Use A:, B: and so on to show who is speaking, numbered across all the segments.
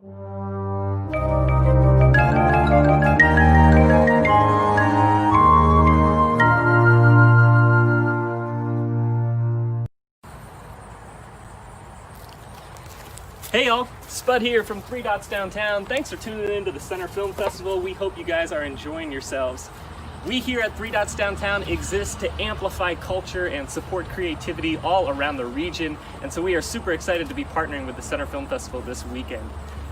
A: Hey y'all, Spud here from Three Dots Downtown. Thanks for tuning in to the Center Film Festival. We hope you guys are enjoying yourselves. We here at Three Dots Downtown exist to amplify culture and support creativity all around the region, and so we are super excited to be partnering with the Center Film Festival this weekend.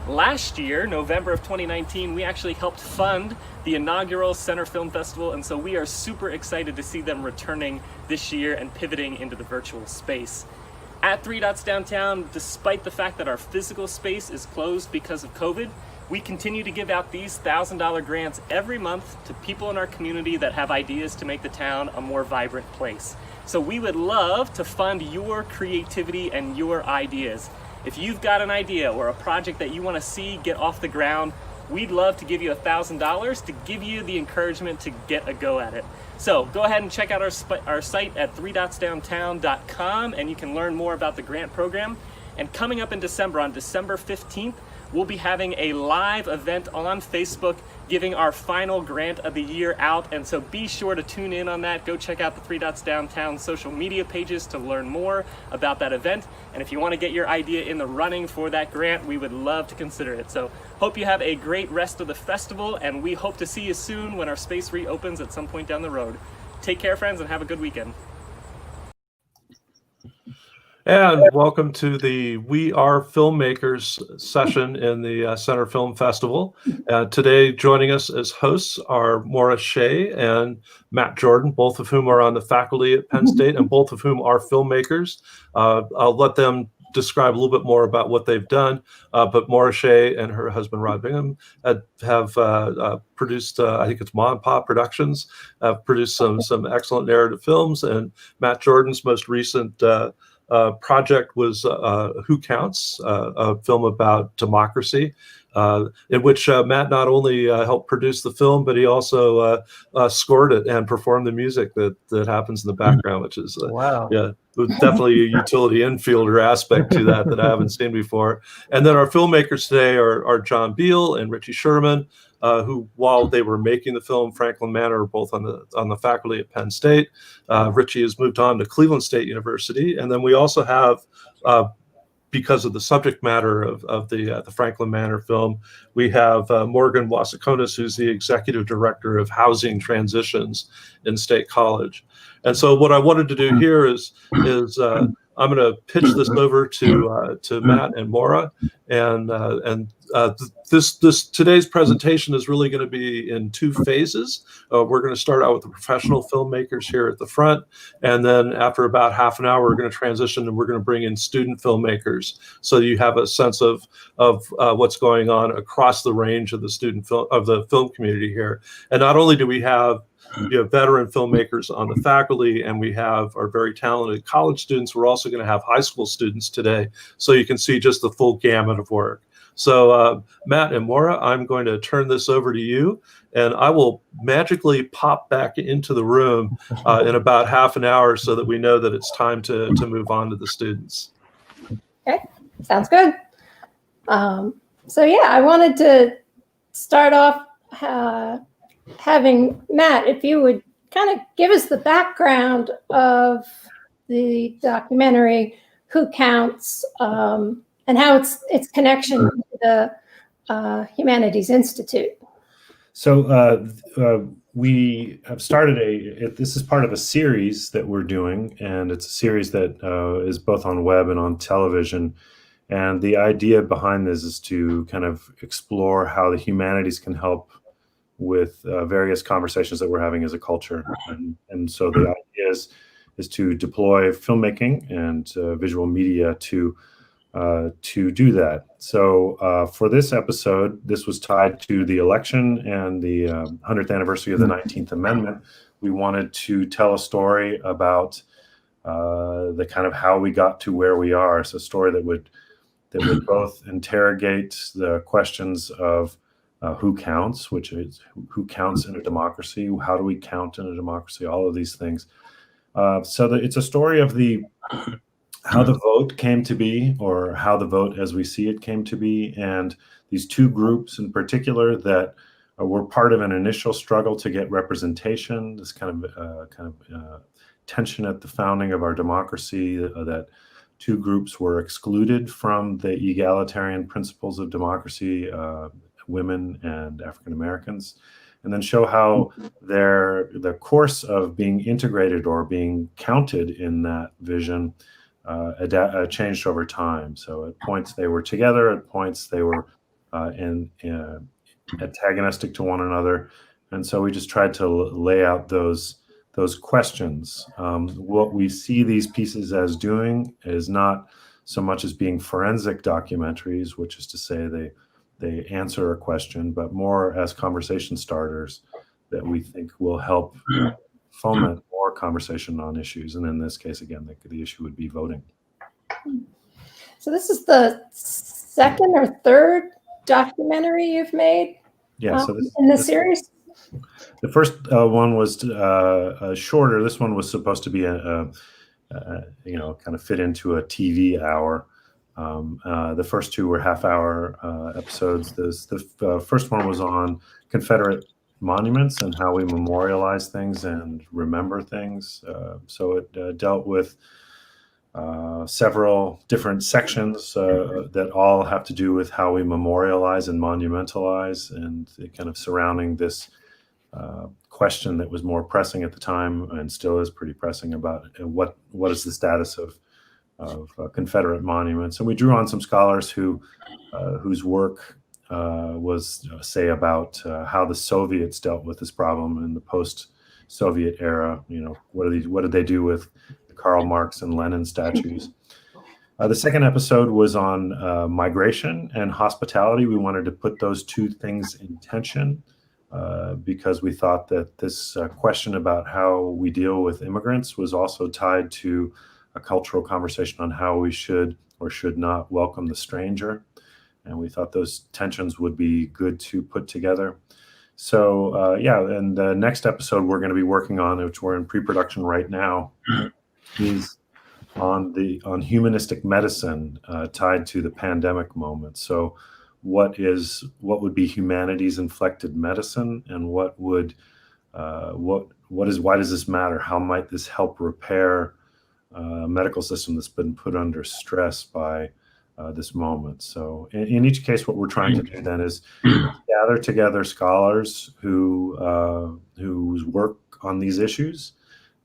A: Last year, November of 2019, we actually helped fund the inaugural Center Film Festival, and so we are super excited to see them returning this year and pivoting into the virtual space. At Three Dots Downtown, despite the fact that our physical space is closed because of COVID, we continue to give out these $1,000 grants every month to people in our community that have ideas to make the town a more vibrant place. So we would love to fund your creativity and your ideas. If you've got an idea or a project that you want to see get off the ground, we'd love to give you $1,000 to give you the encouragement to get a go at it. So go ahead and check out our site at threedotsdowntown.com, and you can learn more about the grant program. And coming up in December, on December 15th, we'll be having a live event on Facebook giving our final grant of the year out. And so be sure to tune in on that. Go check out the Three Dots Downtown social media pages to learn more about that event. And if you want to get your idea in the running for that grant, we would love to consider it. So hope you have a great rest of the festival, and we hope to see you soon when our space reopens at some point down the road. Take care, friends, and have a good weekend.
B: And welcome to the We Are Filmmakers session in the Center Film Festival. Today joining us as hosts are Maura, Shea, and Matt Jordan, both of whom are on the faculty at Penn State and both of whom are filmmakers. I'll let them describe a little bit more about what they've done, but Maura Shea and her husband Rod Bingham have produced, I think it's Mom and Pop Productions, produced some excellent narrative films, and Matt Jordan's most recent project was Who Counts, a film about democracy, in which Matt not only helped produce the film, but he also scored it and performed the music that happens in the background, which is
C: wow.
B: Yeah, definitely a utility infielder aspect to that I haven't seen before. And then our filmmakers today are John Beale and Richie Sherman, who, while they were making the film Franklin Manor, are both on the faculty at Penn State. Richie has moved on to Cleveland State University, and then we also have, because of the subject matter of the Franklin Manor film, we have Morgan Seiff, who's the executive director of housing transitions in State College. And so what I wanted to do here is I'm going to pitch this over to Matt and Maura, and today's presentation is really going to be in two phases. We're going to start out with the professional filmmakers here at the front, and then after about half an hour, we're going to transition and we're going to bring in student filmmakers, so you have a sense of what's going on across the range of the film community here. And not only do we have veteran filmmakers on the faculty, and we have our very talented college students, we're also going to have high school students today, so you can see just the full gamut of work. So Matt and Maura, I'm going to turn this over to you, and I will magically pop back into the room in about half an hour so that we know that it's time to move on to the students.
D: Okay, sounds good. So yeah, I wanted to start off having Matt, if you would kind of give us the background of the documentary Who Counts, and how its connection to the Humanities Institute.
C: So we have started this is part of a series that we're doing, and it's a series that is both on web and on television. And the idea behind this is to kind of explore how the humanities can help with various conversations that we're having as a culture. And so the idea is to deploy filmmaking and visual media to do that. So for this episode, this was tied to the election and the 100th anniversary of the 19th Amendment. We wanted to tell a story about the kind of how we got to where we are. So a story that would both interrogate the questions of who counts, which is who counts in a democracy, how do we count in a democracy, all of these things. So it's a story of how the vote came to be, or how the vote as we see it came to be, and these two groups in particular that were part of an initial struggle to get representation, this kind of tension at the founding of our democracy, that two groups were excluded from the egalitarian principles of democracy, women and African Americans, and then show how the course of being integrated or being counted in that vision changed over time. So at points they were together, at points they were antagonistic to one another, and so we just tried to lay out those questions. What we see these pieces as doing is not so much as being forensic documentaries, which is to say they answer a question, but more as conversation starters that we think will help foment more conversation on issues. And in this case, again, the issue would be voting.
D: So this is the second or third documentary you've made in the series?
C: The first one was shorter. This one was supposed to be kind of fit into a TV hour. The first two were half-hour episodes. The first one was on Confederate monuments and how we memorialize things and remember things. So it dealt with several different sections that all have to do with how we memorialize and monumentalize, and kind of surrounding this question that was more pressing at the time and still is pretty pressing about what is the status of Confederate monuments. And we drew on some scholars whose work was say about how the Soviets dealt with this problem in the post-Soviet era. What did they do with the Karl Marx and Lenin statues? The second episode was on migration and hospitality. We wanted to put those two things in tension because we thought that this question about how we deal with immigrants was also tied to a cultural conversation on how we should or should not welcome the stranger. And we thought those tensions would be good to put together. So and the next episode we're going to be working on, which we're in pre-production right now, is on humanistic medicine tied to the pandemic moment. So what would be humanities inflected medicine, and why does this matter? How might this help repair a medical system that's been put under stress by this moment? So in each case, what we're trying to do then is gather together scholars whose work on these issues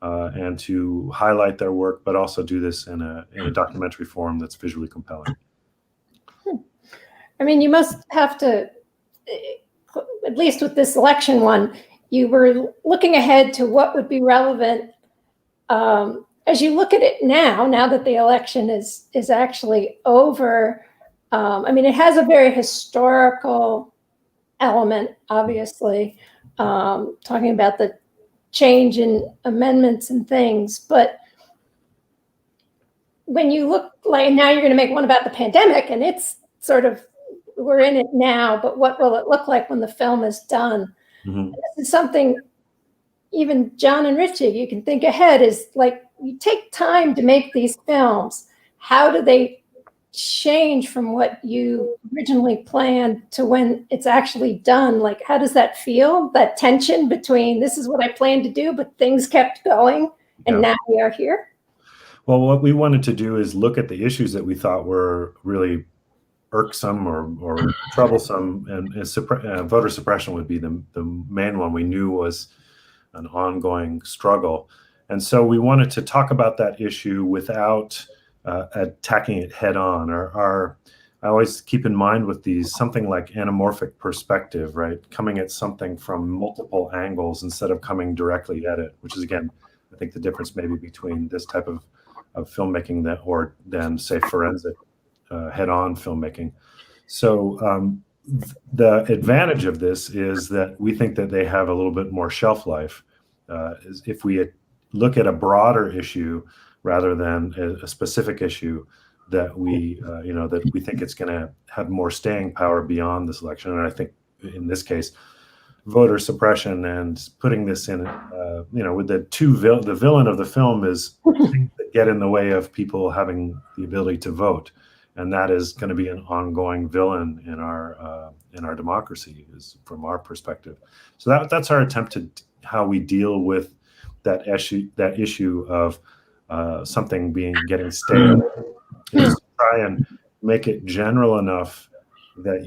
C: and to highlight their work, but also do this in a documentary form that's visually compelling.
D: I mean, you must have to, at least with this election one, you were looking ahead to what would be relevant. As you look at it now that the election is actually over, I mean, it has a very historical element, obviously, talking about the change in amendments and things. But when you look, like now you're going to make one about the pandemic, and it's sort of, we're in it now, but what will it look like when the film is done? Mm-hmm. This is something even John and Richie, you can think ahead, is like, you take time to make these films. How do they change from what you originally planned to when it's actually done? Like, how does that feel? That tension between this is what I planned to do, but things kept going, and now we are here?
C: Well, what we wanted to do is look at the issues that we thought were really irksome or troublesome, and voter suppression would be the main one we knew was an ongoing struggle. And so we wanted to talk about that issue without attacking it head on. I always keep in mind with these something like anamorphic perspective, right? Coming at something from multiple angles instead of coming directly at it, which is, again, I think the difference maybe between this type of filmmaking than say forensic head-on filmmaking. So the advantage of this is that we think that they have a little bit more shelf life. If we look at a broader issue rather than a specific issue, that we think it's going to have more staying power beyond this election. And I think in this case, voter suppression and putting this in, with the villain of the film is things that get in the way of people having the ability to vote, and that is going to be an ongoing villain in our democracy, is from our perspective. So that's our attempt to how we deal with that issue of something getting stale, is to try and make it general enough that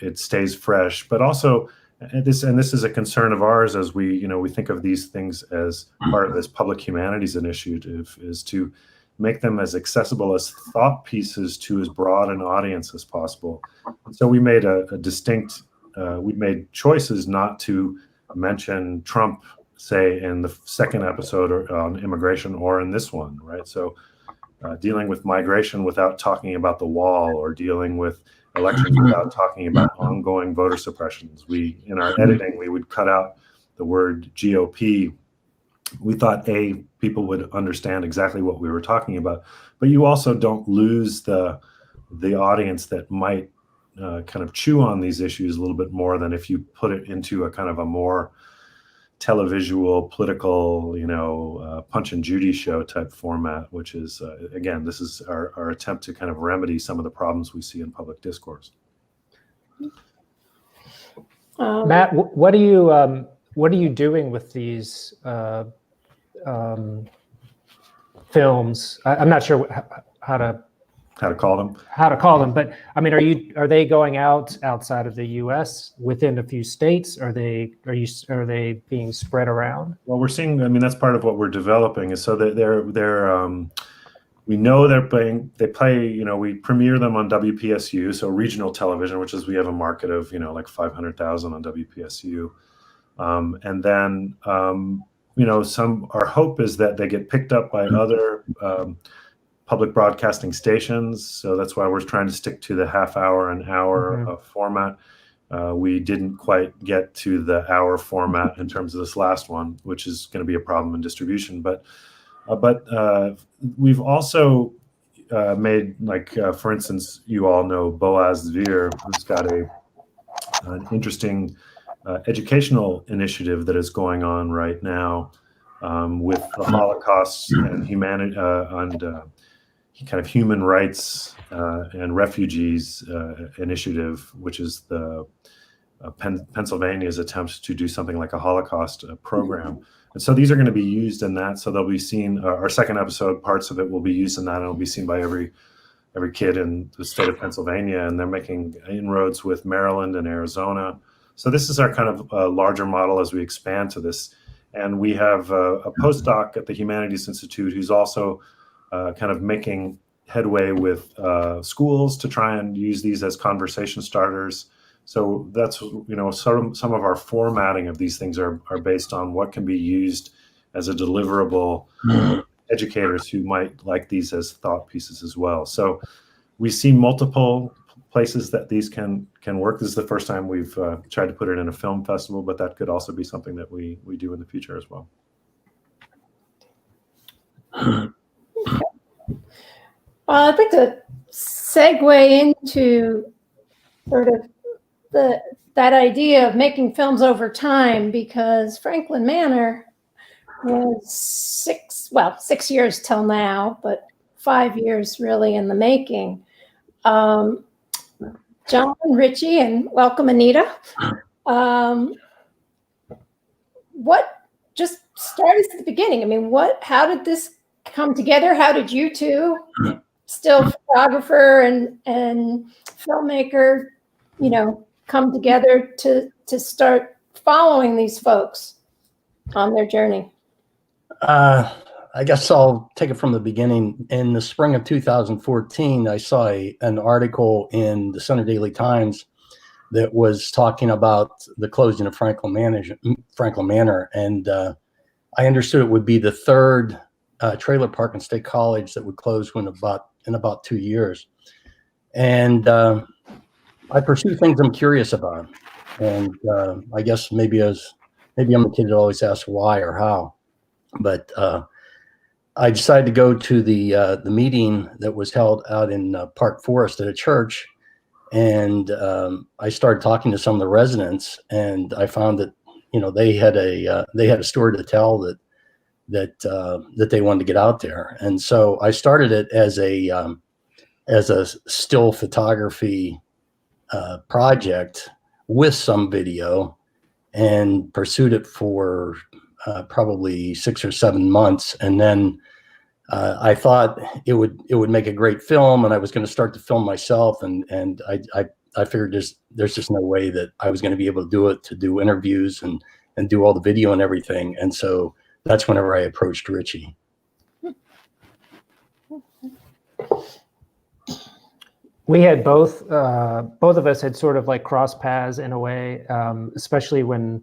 C: it stays fresh, but also, and this is a concern of ours as we think of these things as part of this public humanities initiative, is to make them as accessible as thought pieces to as broad an audience as possible. And so we made we made choices not to mention Trump, say, in the second episode on immigration, or in this one, right? So dealing with migration without talking about the wall, or dealing with elections without talking about ongoing voter suppressions. In our editing, we would cut out the word GOP. We thought, people would understand exactly what we were talking about, but you also don't lose the audience that might kind of chew on these issues a little bit more than if you put it into a kind of a more televisual, political, Punch and Judy show type format, which is, again, this is our attempt to kind of remedy some of the problems we see in public discourse.
E: Matt, what are you doing with these films? I'm not sure how to call them, but I mean, are they going outside of the U.S. within a few states? Are they being spread around?
C: Well, we're seeing. I mean, that's part of what we're developing, is so that we know they play. We premiere them on WPSU, so regional television, which is, we have a market of like 500,000 on WPSU, and then our hope is that they get picked up by other public broadcasting stations. So that's why we're trying to stick to the half hour and hour format. We didn't quite get to the hour format in terms of this last one, which is going to be a problem in distribution. But we've also made, for instance, you all know Boaz Dvir, who's got an interesting educational initiative that is going on right now with the Holocaust and humanity and kind of human rights and refugees initiative, which is the Pennsylvania's attempt to do something like a Holocaust program. And so these are going to be used in that. So they'll be seen. Our second episode, parts of it will be used in that, and it'll be seen by every kid in the state of Pennsylvania. And they're making inroads with Maryland and Arizona. So this is our kind of larger model as we expand to this. And we have a postdoc at the Humanities Institute who's also kind of making headway with schools to try and use these as conversation starters. So that's, some of our formatting of these things are based on what can be used as a deliverable, educators who might like these as thought pieces as well. So we see multiple places that these can work. This is the first time we've tried to put it in a film festival, but that could also be something that we do in the future as well.
D: Well, I'd like to segue into sort of that idea of making films over time, because Franklin Manor was 6 years till now, but 5 years really in the making. John, Richie, and welcome, Anita. Just start us at the beginning. I mean, how did this come together? How did you two, still photographer and filmmaker, come together to start following these folks on their journey?
F: I guess I'll take it from the beginning. In the spring of 2014, I saw an article in the Center Daily Times that was talking about the closing of Franklin Manor, and I understood it would be the third trailer park in State College that would close in about 2 years. And I pursue things I'm curious about, and I guess maybe I'm a kid that always asks why or how, but I decided to go to the meeting that was held out in Park Forest at a church, and I started talking to some of the residents, and I found that they had a story to tell that that they wanted to get out there. And so I started it as a still photography project with some video, and pursued it for probably 6 or 7 months. And then I thought it would make a great film, and I was going to start to film myself. And I figured there's just no way that I was going to be able to do it, to do interviews and do all the video and everything. And so that's whenever I approached Richie.
E: We had both of us had sort of like cross paths in a way, especially when,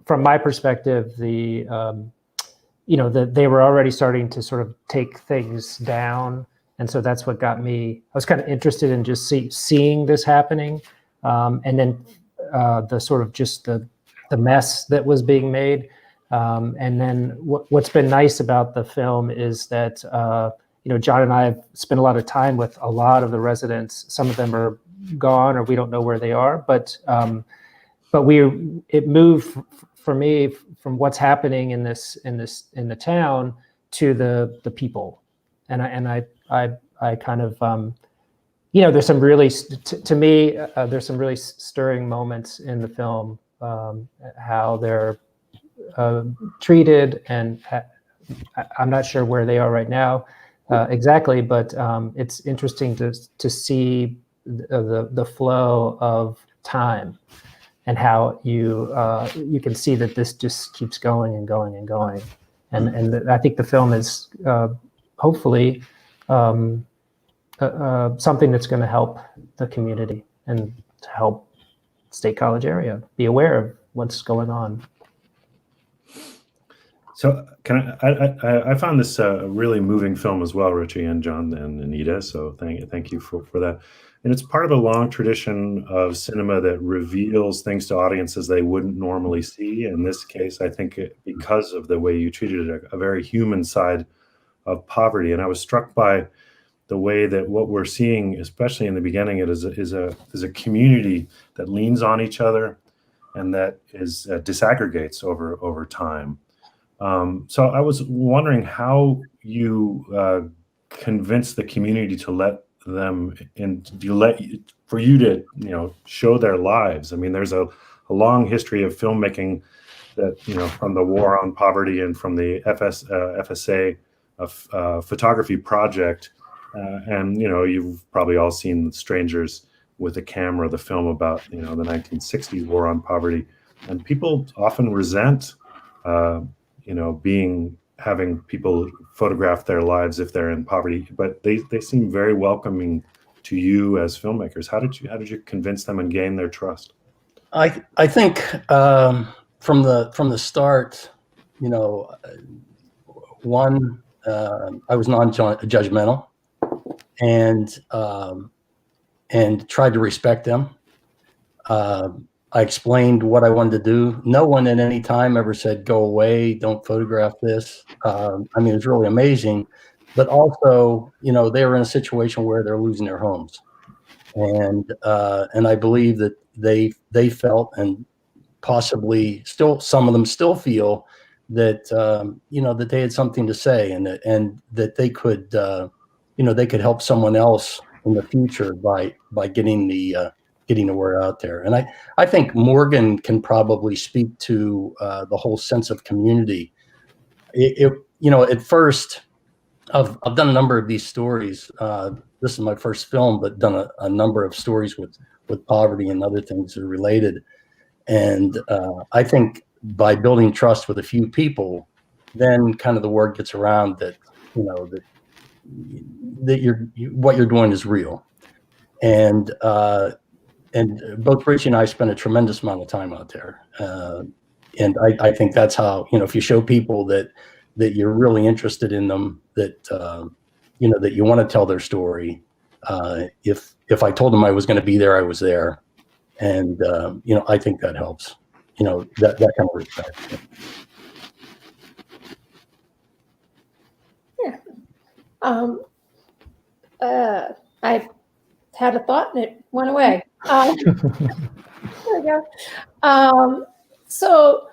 E: from my perspective, they were already starting to sort of take things down. And so that's what got me, I was kind of interested in just seeing this happening. And then the sort of just the mess that was being made. And then what's been nice about the film is that, John and I have spent a lot of time with a lot of the residents. Some of them are gone, or we don't know where they are, but it moved for me from what's happening in the town to the people. And I kind of, there's some really, to me, there's some really stirring moments in the film, how they're treated, and I'm not sure where they are right now exactly, but it's interesting to see the flow of time, and how you can see that this just keeps going and going and going. And I think the film is hopefully something that's going to help the community and to help State College area be aware of what's going on.
C: So I found this a really moving film as well, Richie and John and Anita. So thank you for that. And it's part of a long tradition of cinema that reveals things to audiences they wouldn't normally see. In this case, I think because of the way you treated it, a very human side of poverty. And I was struck by the way that what we're seeing, especially in the beginning, it is a community that leans on each other and that is disaggregates over time. So I was wondering how you convince the community to let them in, for you to show their lives. I mean, there's a long history of filmmaking that from the War on Poverty and from the FSA photography project, and you've probably all seen Strangers with a Camera, the film about the 1960s War on Poverty, and people often resent having people photograph their lives if they're in poverty, but they seem very welcoming to you as filmmakers. How did you convince them and gain their trust?
F: I think from the start, one, I was non-judgmental and tried to respect them. I explained what I wanted to do. No one at any time ever said, "Go away, don't photograph this." I mean, it was really amazing. But also, they were in a situation where they're losing their homes, and I believe that they felt, and possibly still some of them still feel, that that they had something to say, and that they could they could help someone else in the future by getting the word out there. And I think Morgan can probably speak to the whole sense of community. At first, I've done a number of these stories. This is my first film, but done a number of stories with poverty and other things that are related. And I think by building trust with a few people, then kind of the word gets around that what you're doing is real. And both Richie and I spent a tremendous amount of time out there. And I think that's how, if you show people that you're really interested in them, that that you want to tell their story. If I told them I was going to be there, I was there. And I think that helps. That kind of respect.
D: Yeah. I had a thought and it went away. There we go. So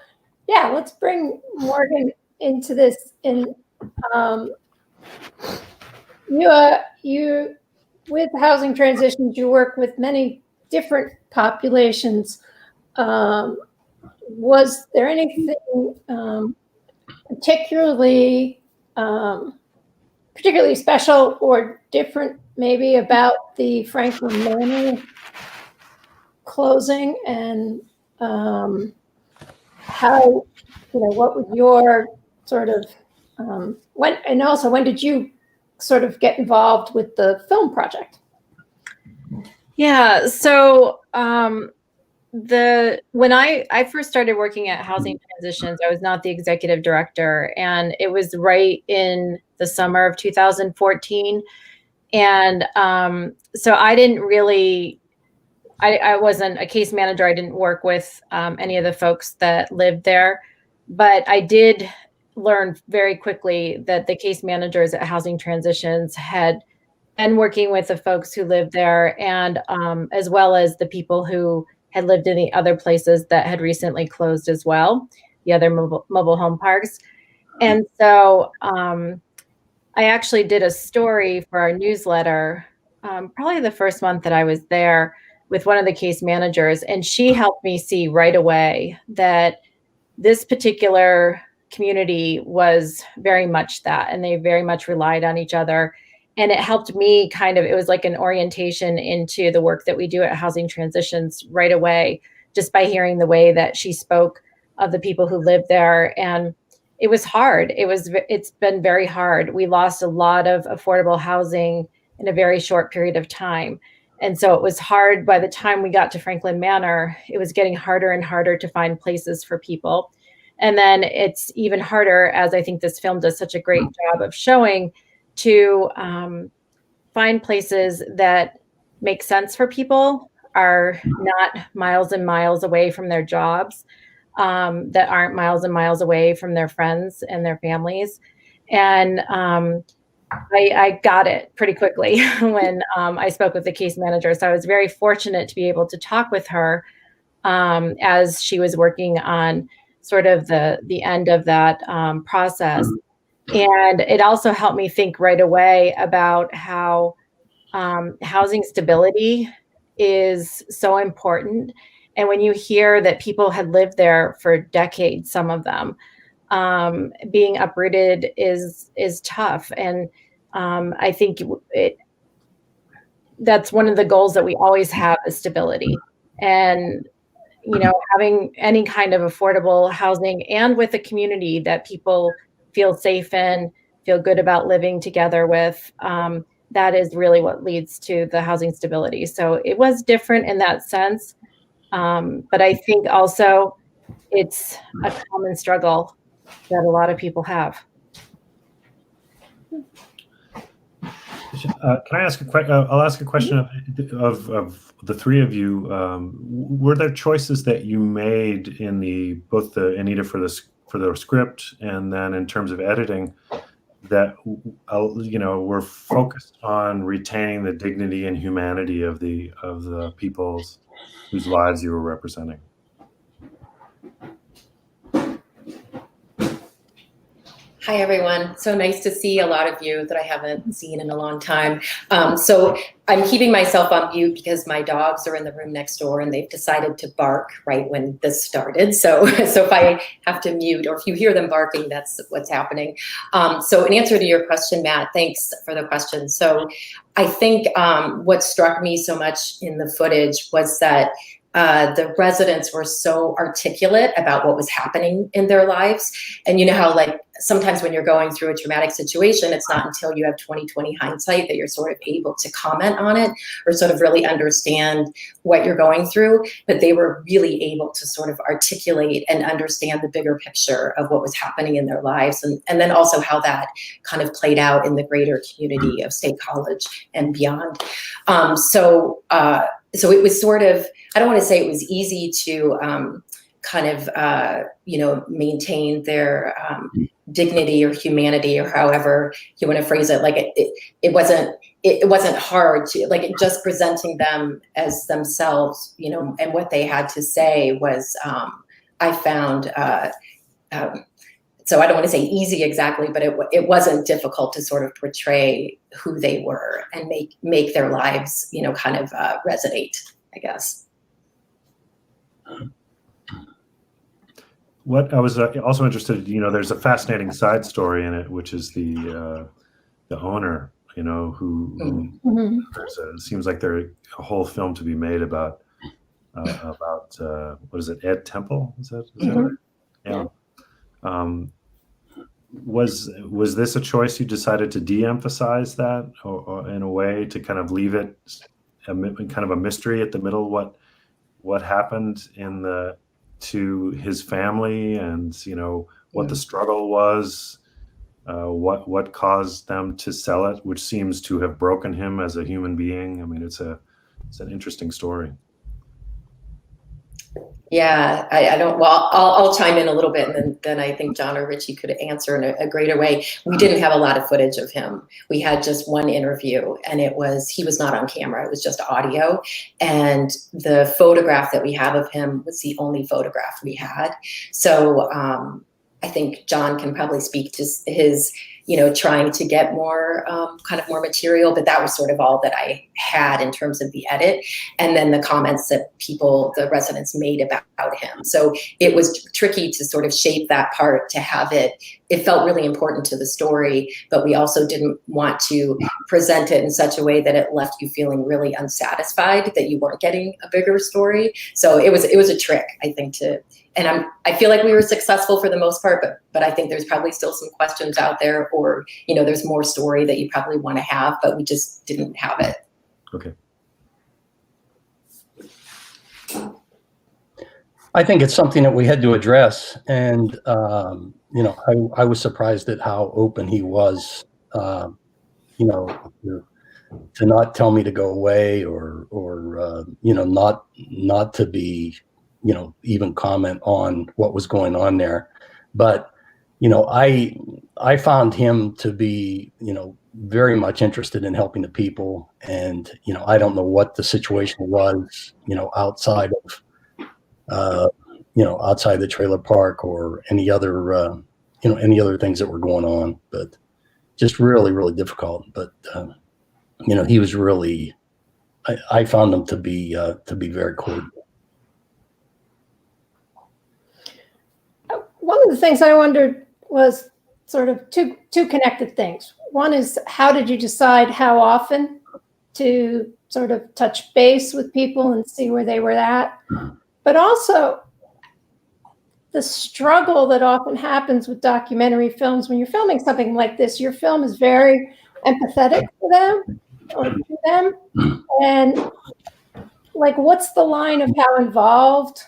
D: yeah, let's bring Morgan into this, and you with housing transitions, you work with many different populations. Was there anything particularly special or different, maybe, about the Franklin Manor closing, and how, what was your sort of when did you sort of get involved with the film project?
G: Yeah, so when I first started working at Housing Transitions, I was not the executive director, and it was right in the summer of 2014. And so I didn't really, I wasn't a case manager. I didn't work with any of the folks that lived there, but I did learn very quickly that the case managers at Housing Transitions had been working with the folks who lived there, and as well as the people who had lived in the other places that had recently closed as well, the other mobile home parks. And so I actually did a story for our newsletter, probably the first month that I was there, with one of the case managers, and she helped me see right away that this particular community was very much that, and they very much relied on each other. And it helped me it was like an orientation into the work that we do at Housing Transitions right away, just by hearing the way that she spoke of the people who lived there. And it was hard. It's been very hard. We lost a lot of affordable housing in a very short period of time. And so it was hard. By the time we got to Franklin Manor, it was getting harder and harder to find places for people. And then it's even harder, as I think this film does such a great job of showing, to find places that make sense for people, are not miles and miles away from their jobs, that aren't miles and miles away from their friends and their families. And I got it pretty quickly when I spoke with the case manager. So I was very fortunate to be able to talk with her as she was working on sort of the end of that process. And it also helped me think right away about how housing stability is so important. And when you hear that people had lived there for decades, some of them, being uprooted is tough. And I think that's one of the goals that we always have, is stability. And having any kind of affordable housing, and with a community that people feel safe in, feel good about living together with, that is really what leads to the housing stability. So it was different in that sense. But I think also it's a common struggle that a lot of people have.
C: Can I ask a question? I'll ask a question of the three of you. Were there choices that you made in either for the script and then in terms of editing that were focused on retaining the dignity and humanity of the peoples whose lives you were representing?
H: Hi, everyone. So nice to see a lot of you that I haven't seen in a long time. So I'm keeping myself on mute because my dogs are in the room next door and they've decided to bark right when this started. So if I have to mute, or if you hear them barking, that's what's happening. So in answer to your question, Matt, thanks for the question. So I think what struck me so much in the footage was that the residents were so articulate about what was happening in their lives. And you know how, like, sometimes when you're going through a traumatic situation, it's not until you have 20/20 hindsight that you're sort of able to comment on it or sort of really understand what you're going through. But they were really able to sort of articulate and understand the bigger picture of what was happening in their lives. And then also how that kind of played out in the greater community of State College and beyond. So it was sort of, I don't want to say it was easy to maintain their dignity or humanity, or however you want to phrase it. Like it wasn't hard to, like, just presenting them as themselves, and what they had to say was, I found so I don't want to say easy exactly, but it wasn't difficult to sort of portray who they were and make their lives, kind of resonate, I guess.
C: What I was also interested, there's a fascinating side story in it, which is the owner, who it seems like there's a whole film to be made about what is it, Ed Temple? Is that right? Yeah. Was this a choice you decided to de-emphasize that, or in a way to kind of leave it kind of a mystery at the middle? What happened to his family, and what the struggle was, what caused them to sell it, which seems to have broken him as a human being. I mean, it's an interesting story.
H: Yeah, I don't. Well, I'll chime in a little bit, and then I think John or Richie could answer in a greater way. We didn't have a lot of footage of him. We had just one interview, and he was not on camera. It was just audio, and the photograph that we have of him was the only photograph we had. So I think John can probably speak to his, trying to get more kind of more material, but that was sort of all that I had in terms of the edit. And then the comments that the residents made about him. So it was tricky to sort of shape that part to have it felt really important to the story, but we also didn't want to present it in such a way that it left you feeling really unsatisfied that you weren't getting a bigger story. So it was a trick, I think, and I feel like we were successful for the most part, but I think there's probably still some questions out there, or there's more story that you probably want to have, but we just didn't have it.
C: Okay.
F: I think it's something that we had to address, and I was surprised at how open he was. To not tell me to go away, or not to be, even comment on what was going on there. But I found him to be very much interested in helping the people, and I don't know what the situation was outside of outside the trailer park, or any other things that were going on, but just really, really difficult. But he was really, I found him to be very cordial.
D: One of the things I wondered was sort of two connected things. One is, how did you decide how often to sort of touch base with people and see where they were at? But also the struggle that often happens with documentary films. When you're filming something like this, your film is very empathetic for them, or to them. And like, what's the line of how involved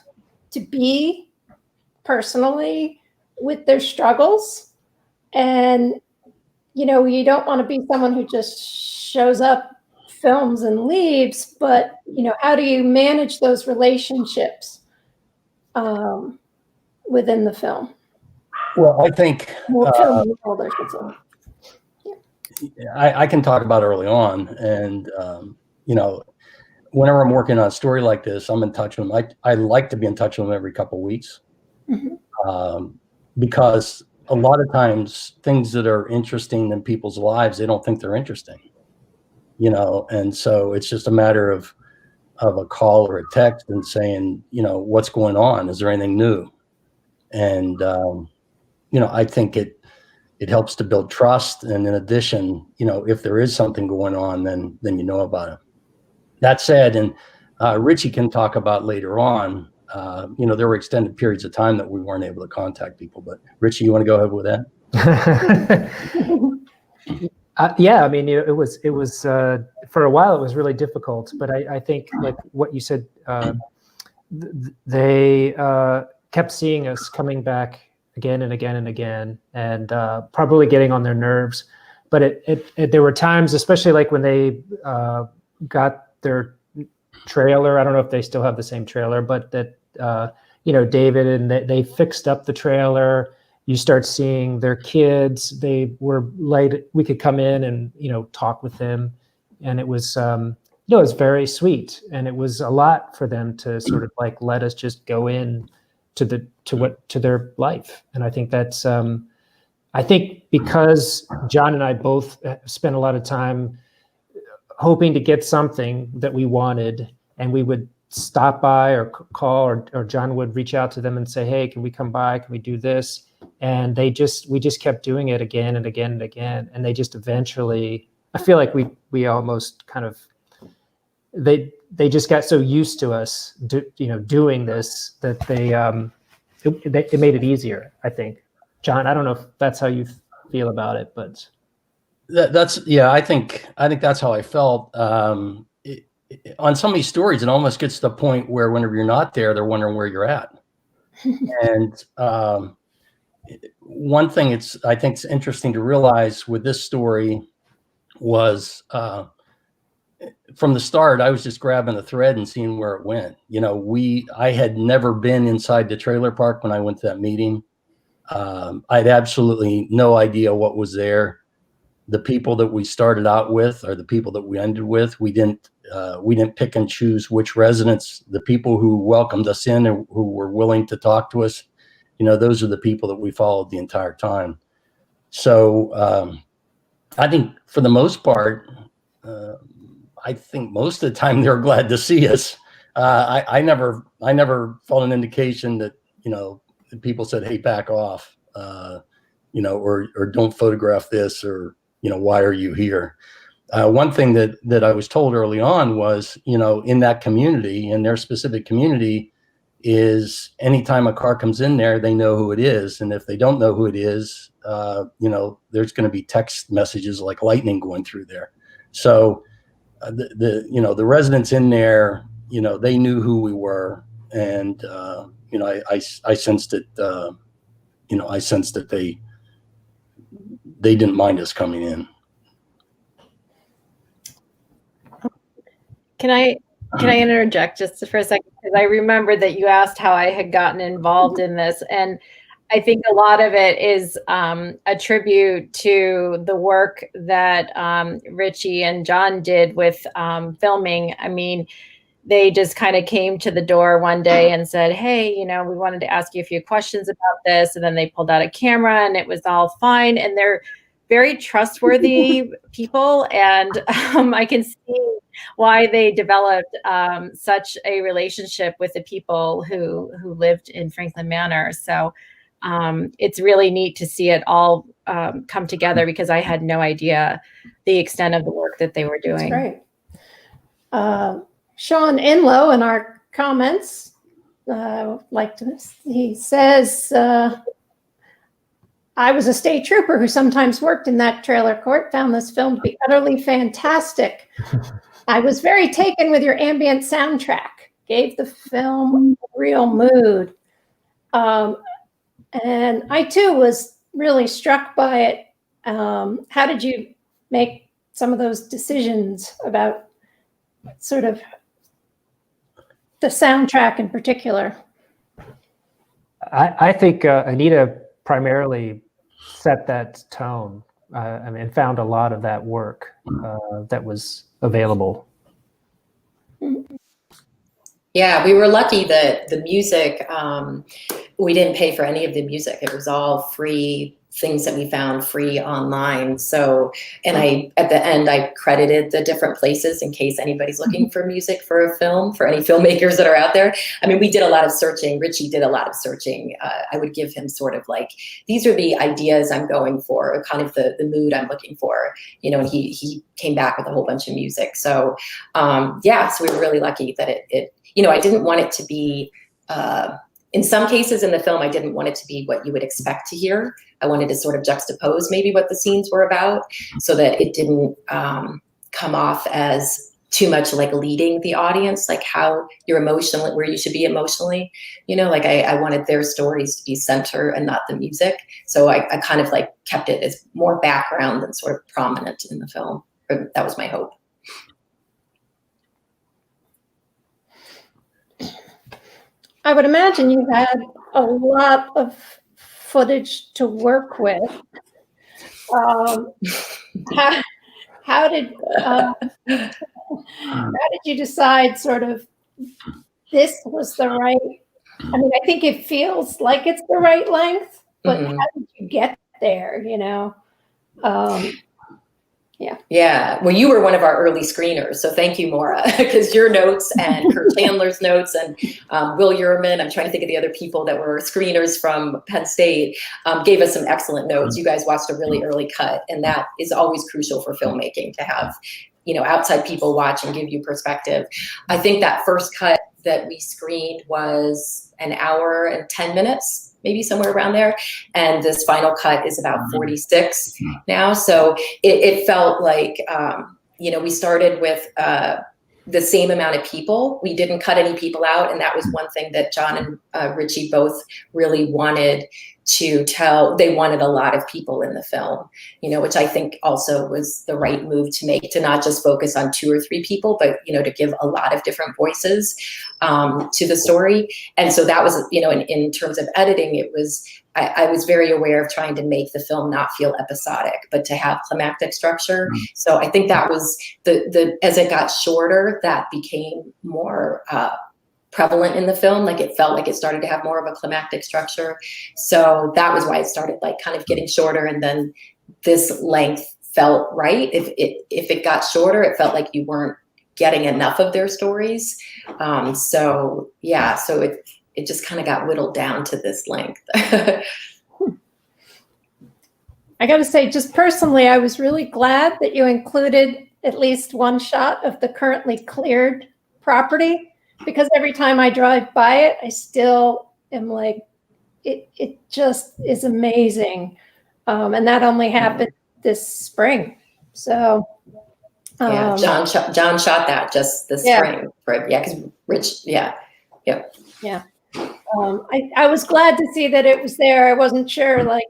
D: to be personally with their struggles? And you don't want to be someone who just shows up, films, and leaves, but how do you manage those relationships within the film?
F: Well, I think I can talk about early on, and whenever I'm working on a story like this, I'm in touch with them. I like to be in touch with them every couple of weeks. Because a lot of times things that are interesting in people's lives, they don't think they're interesting, and so it's just a matter of a call or a text and saying, what's going on? Is there anything new? And, I think it helps to build trust. And in addition, if there is something going on, then about it. That said, and Richie can talk about later on, there were extended periods of time that we weren't able to contact people. But Richie, you want to go ahead with that?
E: Yeah, I mean, it was for a while it was really difficult, but I think, like what you said, they kept seeing us coming back again and again and again, and probably getting on their nerves. But there were times, especially like when they got their trailer. I don't know if they still have the same trailer, but that David and they fixed up the trailer. You start seeing their kids. They were late. We could come in and talk with them, and it was it was very sweet, and it was a lot for them to sort of like let us just go in to their life. And I think that's I think because John and I both spent a lot of time hoping to get something that we wanted, and we would stop by or call, or John would reach out to them and say, hey, can we come by? Can we do this? And we just kept doing it again and again and again. And they just eventually, I feel like we almost kind of, they just got so used to us, doing this, that it made it easier, I think. John, I don't know if that's how you feel about it, but
F: I think that's how I felt. On some of these stories, it almost gets to the point where whenever you're not there, they're wondering where you're at. And one thing I think it's interesting to realize with this story was from the start, I was just grabbing the thread and seeing where it went. I had never been inside the trailer park when I went to that meeting. I had absolutely no idea what was there. The people that we started out with are the people that we ended with. We didn't pick and choose which residents. The people who welcomed us in and who were willing to talk to us, those are the people that we followed the entire time. So I think for the most part, I think most of the time they were glad to see us. I never felt an indication that people said, hey, back off, or don't photograph this, or why are you here? One thing that I was told early on was, in that community, in their specific community, is anytime a car comes in there, they know who it is. And if they don't know who it is, there's going to be text messages like lightning going through there. So the residents in there, they knew who we were. And, I sensed that, they didn't mind us coming in.
G: Can I interject just for a second? Because I remember that you asked how I had gotten involved in this. And I think a lot of it is a tribute to the work that Richie and John did with filming. I mean, they just kind of came to the door one day and said, hey, we wanted to ask you a few questions about this. And then they pulled out a camera and it was all fine. And they're very trustworthy people. And I can see why they developed such a relationship with the people who lived in Franklin Manor. So it's really neat to see it all come together, because I had no idea the extent of the work that they were doing.
D: That's great. Sean Inlow in our comments, he says, I was a state trooper who sometimes worked in that trailer court, found this film to be utterly fantastic. I was very taken with your ambient soundtrack, gave the film a real mood. And I too was really struck by it. How did you make some of those decisions about sort of the soundtrack in particular?
E: I think Anita primarily set that tone, and found a lot of that work that was available.
H: Yeah, we were lucky that the music, we didn't pay for any of the music. It was all free things that we found free online. So, and at the end, I credited the different places in case anybody's looking for music for a film, for any filmmakers that are out there. I mean, we did a lot of searching. Richie did a lot of searching. I would give him sort of like, these are the ideas I'm going for, or kind of the mood I'm looking for, and he came back with a whole bunch of music. So, so we were really lucky that it I didn't want it to be, in some cases in the film, I didn't want it to be what you would expect to hear. I wanted to sort of juxtapose maybe what the scenes were about, so that it didn't come off as too much like leading the audience, like how you're emotional, where you should be emotionally, I wanted their stories to be center and not the music. So I kind of like kept it as more background than sort of prominent in the film. That was my hope.
D: I would imagine you had a lot of footage to work with. How did you decide sort of this was the right I mean, I think it feels like it's the right length, but
H: Mhm.
D: how did you get there,
H: Yeah. Well, you were one of our early screeners, so thank you, Maura, because your notes and Kurt Chandler's notes and Will Yerman, I'm trying to think of the other people that were screeners from Penn State, gave us some excellent notes. You guys watched a really early cut, and that is always crucial for filmmaking, to have, outside people watch and give you perspective. I think that first cut that we screened was an hour and 10 minutes, maybe somewhere around there. And this final cut is about 46 now. So it felt like, we started with the same amount of people. We didn't cut any people out. And that was one thing that John and Richie both really wanted to tell. They wanted a lot of people in the film, which I think also was the right move to make, to not just focus on 2 or 3 people, but, to give a lot of different voices to the story. And so that was, in terms of editing, it was, I was very aware of trying to make the film not feel episodic, but to have climactic structure. So I think that was as it got shorter, that became more prevalent in the film. Like, it felt like it started to have more of a climactic structure. So that was why it started like kind of getting shorter. And then this length felt right. If it got shorter, it felt like you weren't getting enough of their stories. So it just kind of got whittled down to this length.
D: I got to say, just personally, I was really glad that you included at least one shot of the currently cleared property, because every time I drive by it, I still am like, it just is amazing. And that only happened this spring. So
H: John shot that just this spring. Because Rich,
D: I was glad to see that it was there. I wasn't sure, like,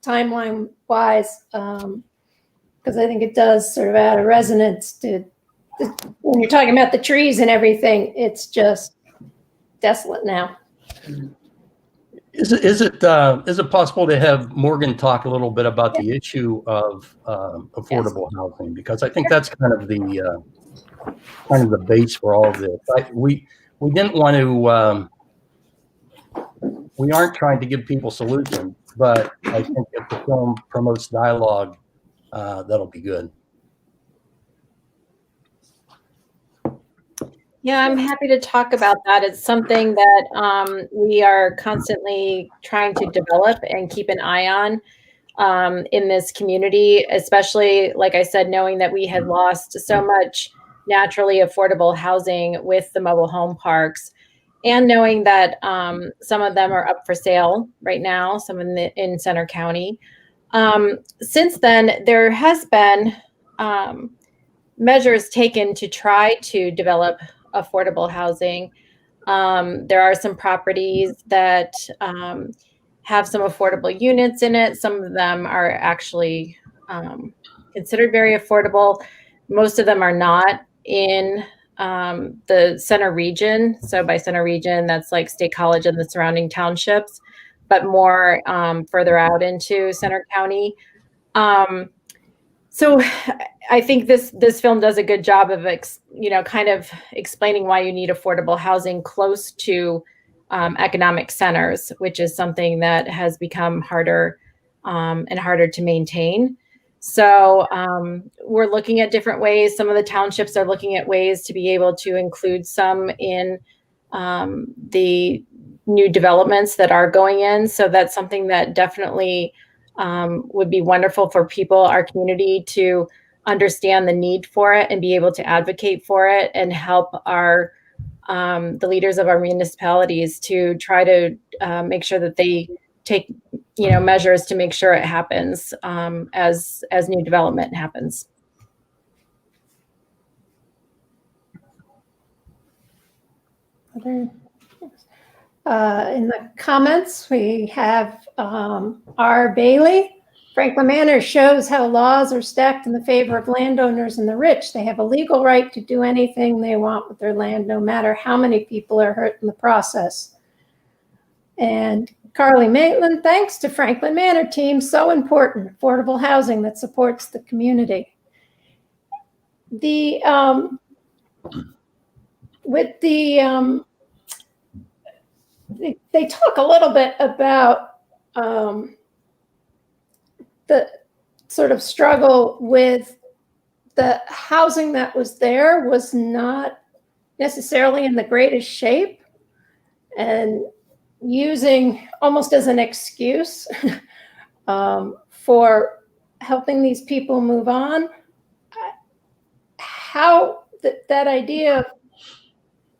D: timeline wise, because I think it does sort of add a resonance to when you're talking about the trees and everything. It's just desolate now.
F: Is it possible to have Morgan talk a little bit about the issue of affordable housing? Because I think that's kind of the base for all of this. We didn't want to. We aren't trying to give people solutions, but I think if the film promotes dialogue, that'll be good.
G: Yeah, I'm happy to talk about that. It's something that we are constantly trying to develop and keep an eye on in this community, especially, like I said, knowing that we had lost so much naturally affordable housing with the mobile home parks, and knowing that some of them are up for sale right now, some in Center County. Since then, there has been measures taken to try to develop affordable housing. There are some properties that have some affordable units in it. Some of them are actually considered very affordable. Most of them are not in the center region. So by center region, that's like State College and the surrounding townships, but more further out into Center County. So I think this film does a good job of kind of explaining why you need affordable housing close to economic centers, which is something that has become harder and harder to maintain. So we're looking at different ways. Some of the townships are looking at ways to be able to include some in the new developments that are going in. So that's something that definitely would be wonderful for people, our community, to understand the need for it and be able to advocate for it and help our the leaders of our municipalities to try to make sure that they take measures to make sure it happens as new development happens.
D: In the comments, we have R. Bailey. Franklin Manor shows how laws are stacked in the favor of landowners and the rich. They have a legal right to do anything they want with their land, no matter how many people are hurt in the process. And Carly Maitland, thanks to Franklin Manor team, so important, affordable housing that supports the community. they talk a little bit about the sort of struggle with the housing that was there was not necessarily in the greatest shape, and using almost as an excuse for helping these people move on. How that idea of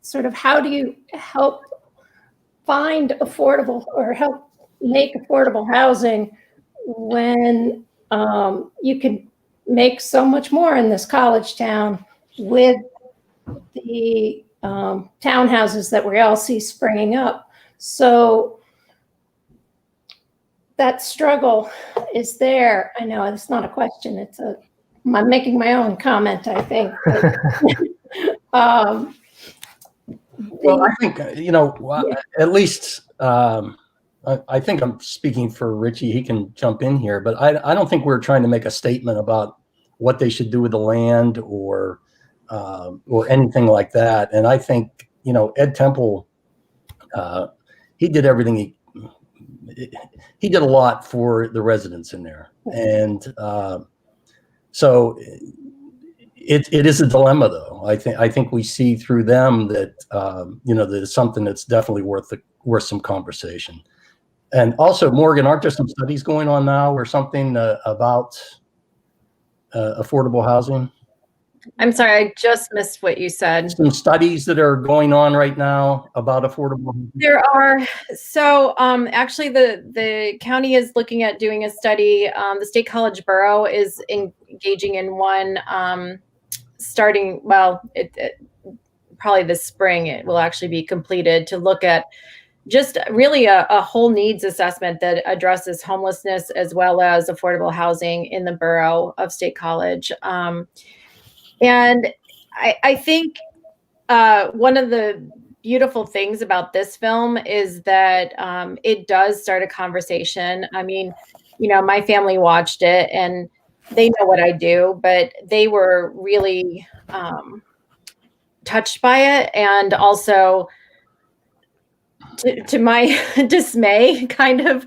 D: sort of how do you help find affordable or help make affordable housing when you can make so much more in this college town with the townhouses that we all see springing up. So that struggle is there. I know it's not a question. I'm making my own comment, I think.
F: Well, I think, at least I think I'm speaking for Richie. He can jump in here, but I don't think we're trying to make a statement about what they should do with the land or anything like that. And I think, Ed Temple, he did everything. He did a lot for the residents in there. And so it is a dilemma, though. I think we see through them that, there's something that's definitely worth some conversation. And also, Morgan, aren't there some studies going on now or something about affordable housing?
G: I'm sorry, I just missed what you said.
F: Some studies that are going on right now about affordable housing.
G: There are. So actually, the county is looking at doing a study. The State College Borough is engaging in one starting, probably this spring. It will actually be completed to look at just really a whole needs assessment that addresses homelessness as well as affordable housing in the borough of State College. And I think one of the beautiful things about this film is that it does start a conversation. I mean, my family watched it and they know what I do, but they were really touched by it. And also, to my dismay, kind of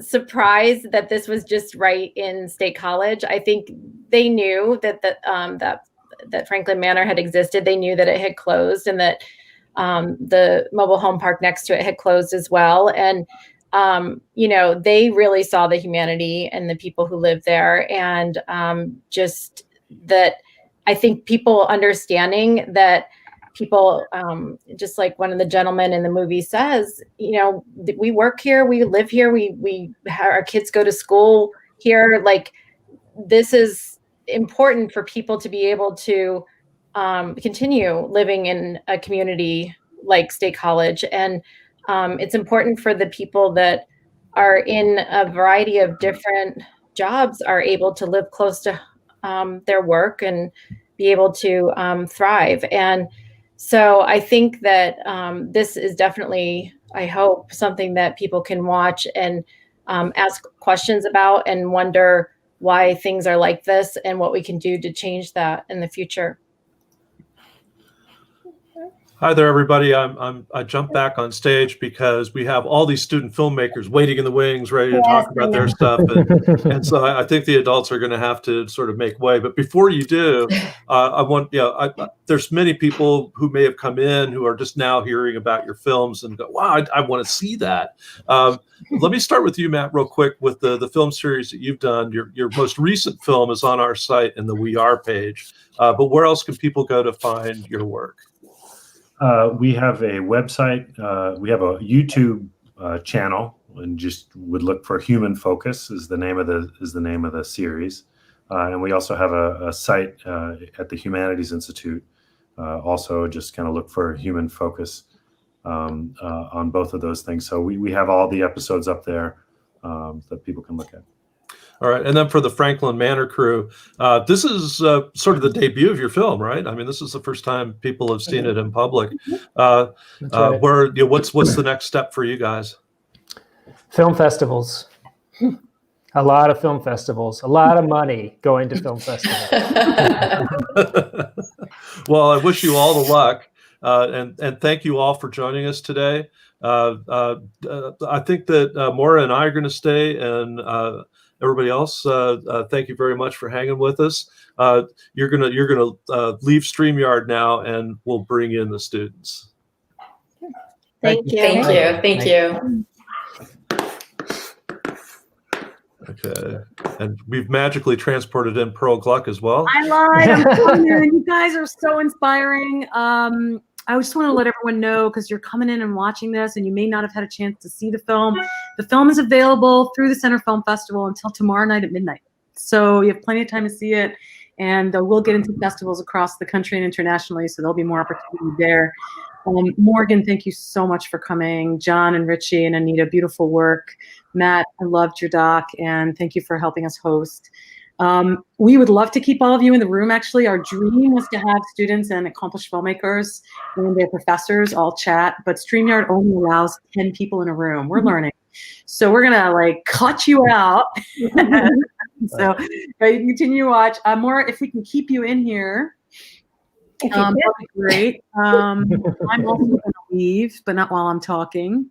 G: surprised that this was just right in State College. I think they knew that Franklin Manor had existed. They knew that it had closed and that the mobile home park next to it had closed as well. And they really saw the humanity and the people who live there, and just that I think people understanding that people, just like one of the gentlemen in the movie says, we work here, we live here, our kids go to school here. Like, this is important for people to be able to continue living in a community like State College. And it's important for the people that are in a variety of different jobs are able to live close to their work and be able to thrive. And so I think that this is definitely, I hope, something that people can watch and ask questions about and wonder why things are like this and what we can do to change that in the future.
B: Hi there, everybody. I jumped back on stage because we have all these student filmmakers waiting in the wings, ready to talk about their stuff. And so I think the adults are going to have to sort of make way. But before you do, there's many people who may have come in who are just now hearing about your films and go, wow, I want to see that. Let me start with you, Matt, real quick with the film series that you've done. Your most recent film is on our site in the We Are page. But where else can people go to find your work?
C: We have a website. We have a YouTube channel, and just would look for Human Focus is the name of the series. And we also have a site at the Humanities Institute. Also, just kind of look for Human Focus on both of those things. So we have all the episodes up there that people can look at.
B: All right. And then for the Franklin Manor crew, this is sort of the debut of your film, right? I mean, this is the first time people have seen it in public.
E: Right.
B: What's the next step for you guys?
E: Film festivals. A lot of film festivals. A lot of money going to film festivals.
B: Well, I wish you all the luck. And thank you all for joining us today. I think that Maura and I are going to stay, and everybody else, thank you very much for hanging with us. You're gonna leave StreamYard now, and we'll bring in the students.
G: Thank you.
H: Thank you. Thank you.
B: Okay, and we've magically transported in Pearl Gluck as well.
I: I lied. I'm coming in. You guys are so inspiring. I just want to let everyone know, because you're coming in and watching this and you may not have had a chance to see the film. The film is available through the Center Film Festival until tomorrow night at midnight. So you have plenty of time to see it. And we'll get into festivals across the country and internationally, so there'll be more opportunity there. Morgan, thank you so much for coming. John and Richie and Anita, beautiful work. Matt, I loved your doc, and thank you for helping us host. We would love to keep all of you in the room. Actually, our dream was to have students and accomplished filmmakers and their professors all chat, but StreamYard only allows 10 people in a room. We're learning. So we're gonna like cut you out. So you can continue to watch. Maura, if we can keep you in here, that'd be great. I'm also gonna leave, but not while I'm talking.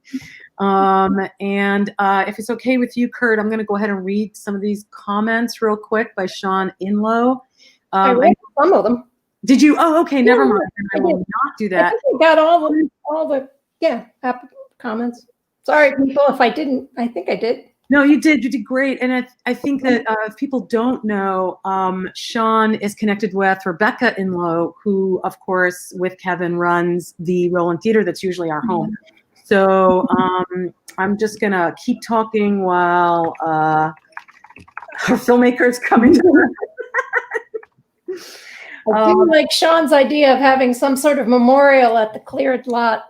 I: If it's okay with you, Kurt, I'm gonna go ahead and read some of these comments real quick by Sean Inlow.
D: I read some of them.
I: Did you? Oh, okay, never mind. I will not do that.
D: I think we got all the comments. Sorry, people, if I didn't. I think I did.
I: No, you did. You did great. And I think that if people don't know, Sean is connected with Rebecca Inlow, who, of course, with Kevin, runs the Roland Theater that's usually our home. So I'm just going to keep talking while our filmmakers come into the room.
D: I do like Sean's idea of having some sort of memorial at the cleared lot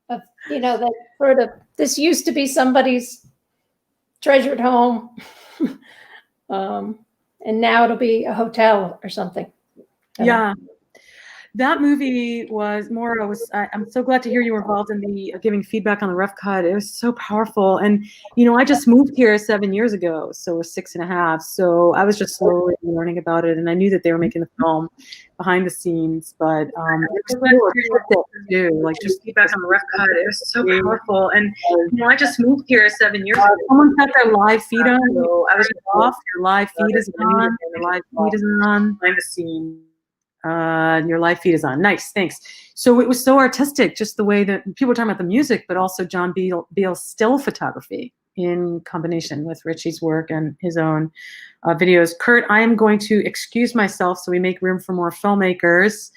D: of, that sort of, this used to be somebody's treasured home. And now it'll be a hotel or something.
I: Yeah. That movie was, Maura, I'm so glad to hear you were involved in the giving feedback on the rough cut. It was so powerful. And, I just moved here 7 years ago, so 6.5. So I was just slowly learning about it. And I knew that they were making the film behind the scenes, but it was so too. Like just feedback on the rough cut. It was so powerful. And, I just moved here 7 years ago. Someone got their live feed on. So I was off. Your live feed is on. Your live feed is on. Behind the scenes. Your live feed is on. Nice, thanks. So it was so artistic, just the way that people were talking about the music, but also John Beale's still photography in combination with Richie's work and his own videos. Kurt, I am going to excuse myself so we make room for more filmmakers.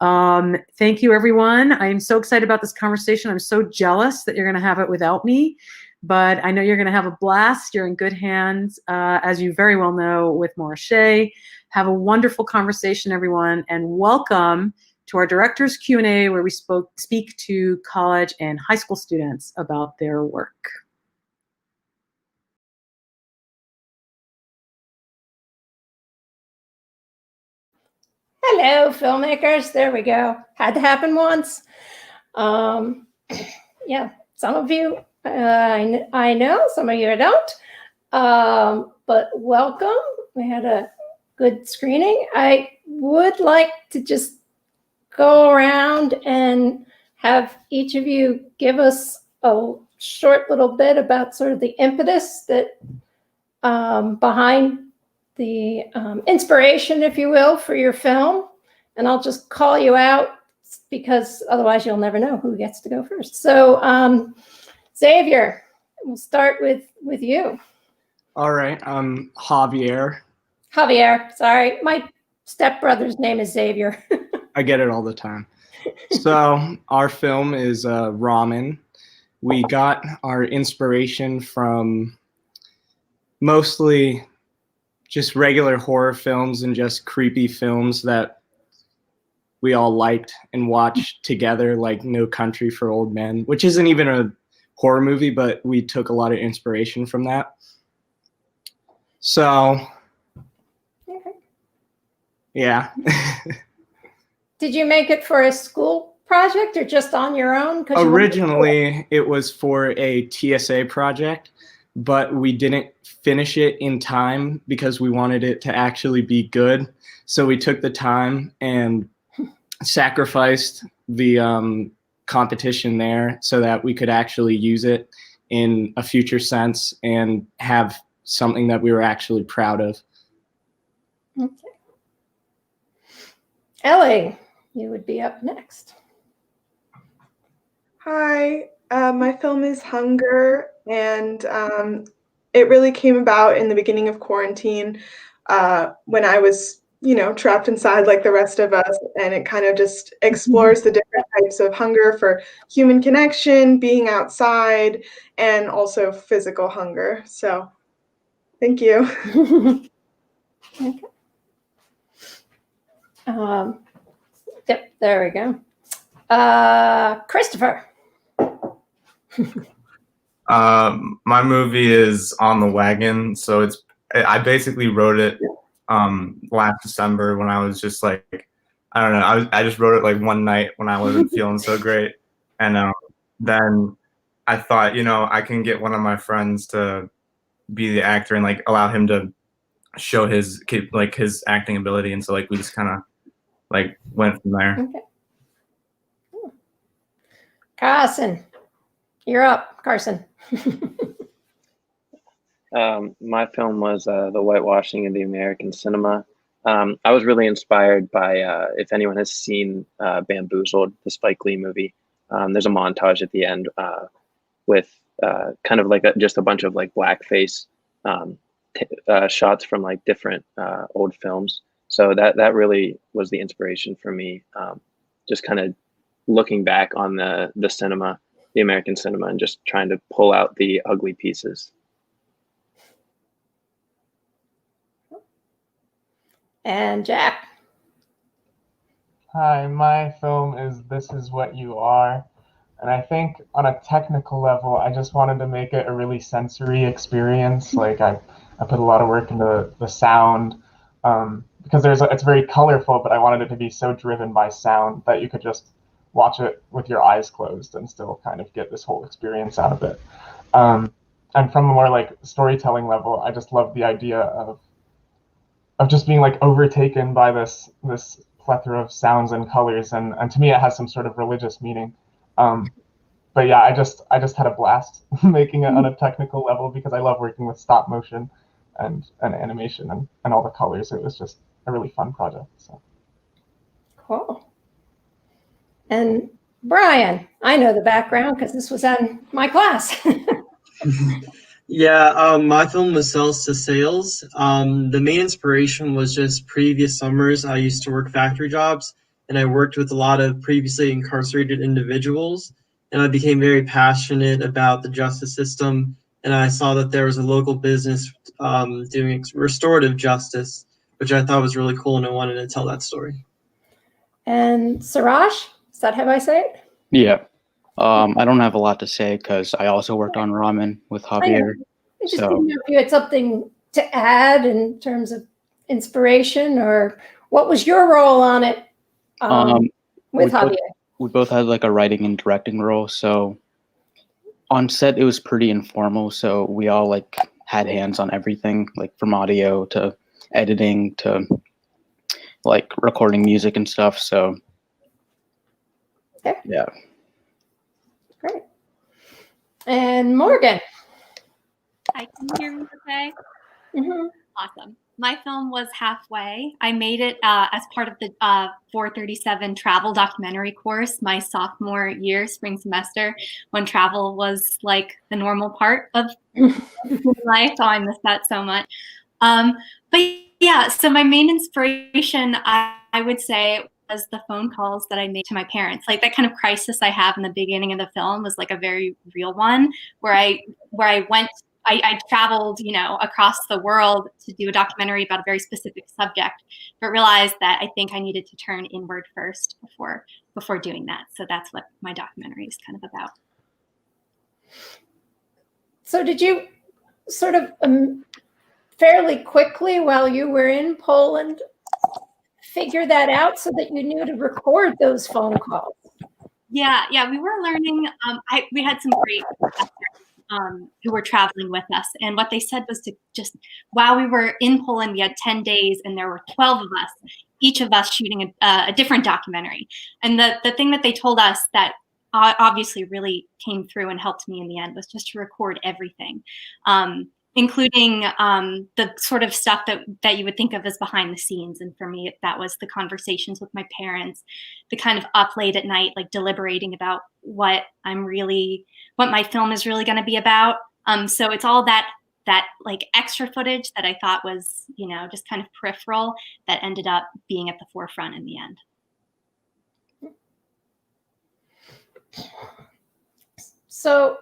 I: Thank you, everyone. I am so excited about this conversation. I'm so jealous that you're going to have it without me, but I know you're going to have a blast. You're in good hands, as you very well know, with Maura Shea. Have a wonderful conversation, everyone, and welcome to our Director's Q&A, where we speak to college and high school students about their work.
D: Hello, filmmakers. There we go. Had to happen once. Yeah, some of you I know, some of you I don't. But welcome. We had a good screening. I would like to just go around and have each of you give us a short little bit about sort of the impetus that behind the inspiration, if you will, for your film. And I'll just call you out because otherwise you'll never know who gets to go first. So Xavier, we'll start with you.
J: All right, I'm Javier.
D: Javier, sorry. My stepbrother's name is Xavier.
J: I get it all the time. So our film is Ramen. We got our inspiration from mostly just regular horror films and just creepy films that we all liked and watched together, like No Country for Old Men, which isn't even a horror movie, but we took a lot of inspiration from that. So, yeah.
D: Did you make it for a school project or just on your own?
J: Originally, it was for a TSA project, but we didn't finish it in time because we wanted it to actually be good. So we took the time and sacrificed the competition there so that we could actually use it in a future sense and have something that we were actually proud of.
D: Okay. Ellie, you would be up next.
K: Hi, my film is Hunger, and it really came about in the beginning of quarantine when I was, trapped inside like the rest of us, and it kind of just explores the different types of hunger for human connection, being outside, and also physical hunger. So, thank you.
D: Okay. Yep, there we go. Christopher.
L: My movie is On the Wagon. So I basically wrote it last December when I was just like, I don't know, I just wrote it like one night when I wasn't feeling so great. And then I thought, I can get one of my friends to be the actor and like allow him to show his acting ability. And so like we just kind of like went from there.
D: Okay. Carson, you're up. Carson.
M: My film was The Whitewashing of the American Cinema. I was really inspired by, if anyone has seen Bamboozled, the Spike Lee movie, there's a montage at the end with kind of like just a bunch of like blackface shots from like different old films. So that really was the inspiration for me, just kind of looking back on the cinema, the American cinema, and just trying to pull out the ugly pieces.
D: And Jack.
N: Hi, my film is This Is What You Are. And I think on a technical level, I just wanted to make it a really sensory experience. Like I put a lot of work into the sound because it's very colorful, but I wanted it to be so driven by sound that you could just watch it with your eyes closed and still kind of get this whole experience out of it. And from a more like storytelling level, I just love the idea of just being like overtaken by this plethora of sounds and colors, and to me it has some sort of religious meaning. But yeah, I just had a blast making it on a technical level because I love working with stop motion and animation and all the colors. It was just a really fun project. So
D: Cool. And Bryan, I know the background because this was on my class.
O: Yeah, my film was Sales to Sales. The main inspiration was just previous summers. I used to work factory jobs, and I worked with a lot of previously incarcerated individuals, and I became very passionate about the justice system, and I saw that there was a local business doing restorative justice, which I thought was really cool, and I wanted to tell that story.
D: And Suraj, is that how I say it?
P: Yeah. I don't have a lot to say because I also worked on Ramen with Javier.
D: I just didn't know if you had something to add in terms of inspiration, or what was your role on it with Javier?
P: We both had like a writing and directing role. So on set, it was pretty informal. So we all like had hands on everything, like from audio to editing to like recording music and stuff. So yeah.
D: Great. And Morgan.
Q: Hi, can you hear me okay?
D: Mm-hmm.
Q: Awesome. My film was Halfway. I made it as part of the 437 travel documentary course my sophomore year, spring semester, when travel was like the normal part of life. Oh, I miss that so much. But yeah, so my main inspiration, I would say, was the phone calls that I made to my parents. Like that kind of crisis I have in the beginning of the film was like a very real one, where I traveled, across the world to do a documentary about a very specific subject, but realized that I think I needed to turn inward first before doing that. So that's what my documentary is kind of about.
D: So did you sort of fairly quickly while you were in Poland figure that out so that you knew to record those phone calls?
Q: Yeah, we were learning. We had some great professors who were traveling with us, and what they said was to just, while we were in Poland, we had 10 days, and there were 12 of us, each of us shooting a different documentary. And the thing that they told us that obviously really came through and helped me in the end was just to record everything, including the sort of stuff that you would think of as behind the scenes. And for me, that was the conversations with my parents, the kind of up late at night, like deliberating about what my film is really going to be about. So it's all that like extra footage that I thought was, just kind of peripheral that ended up being at the forefront in the end.
D: So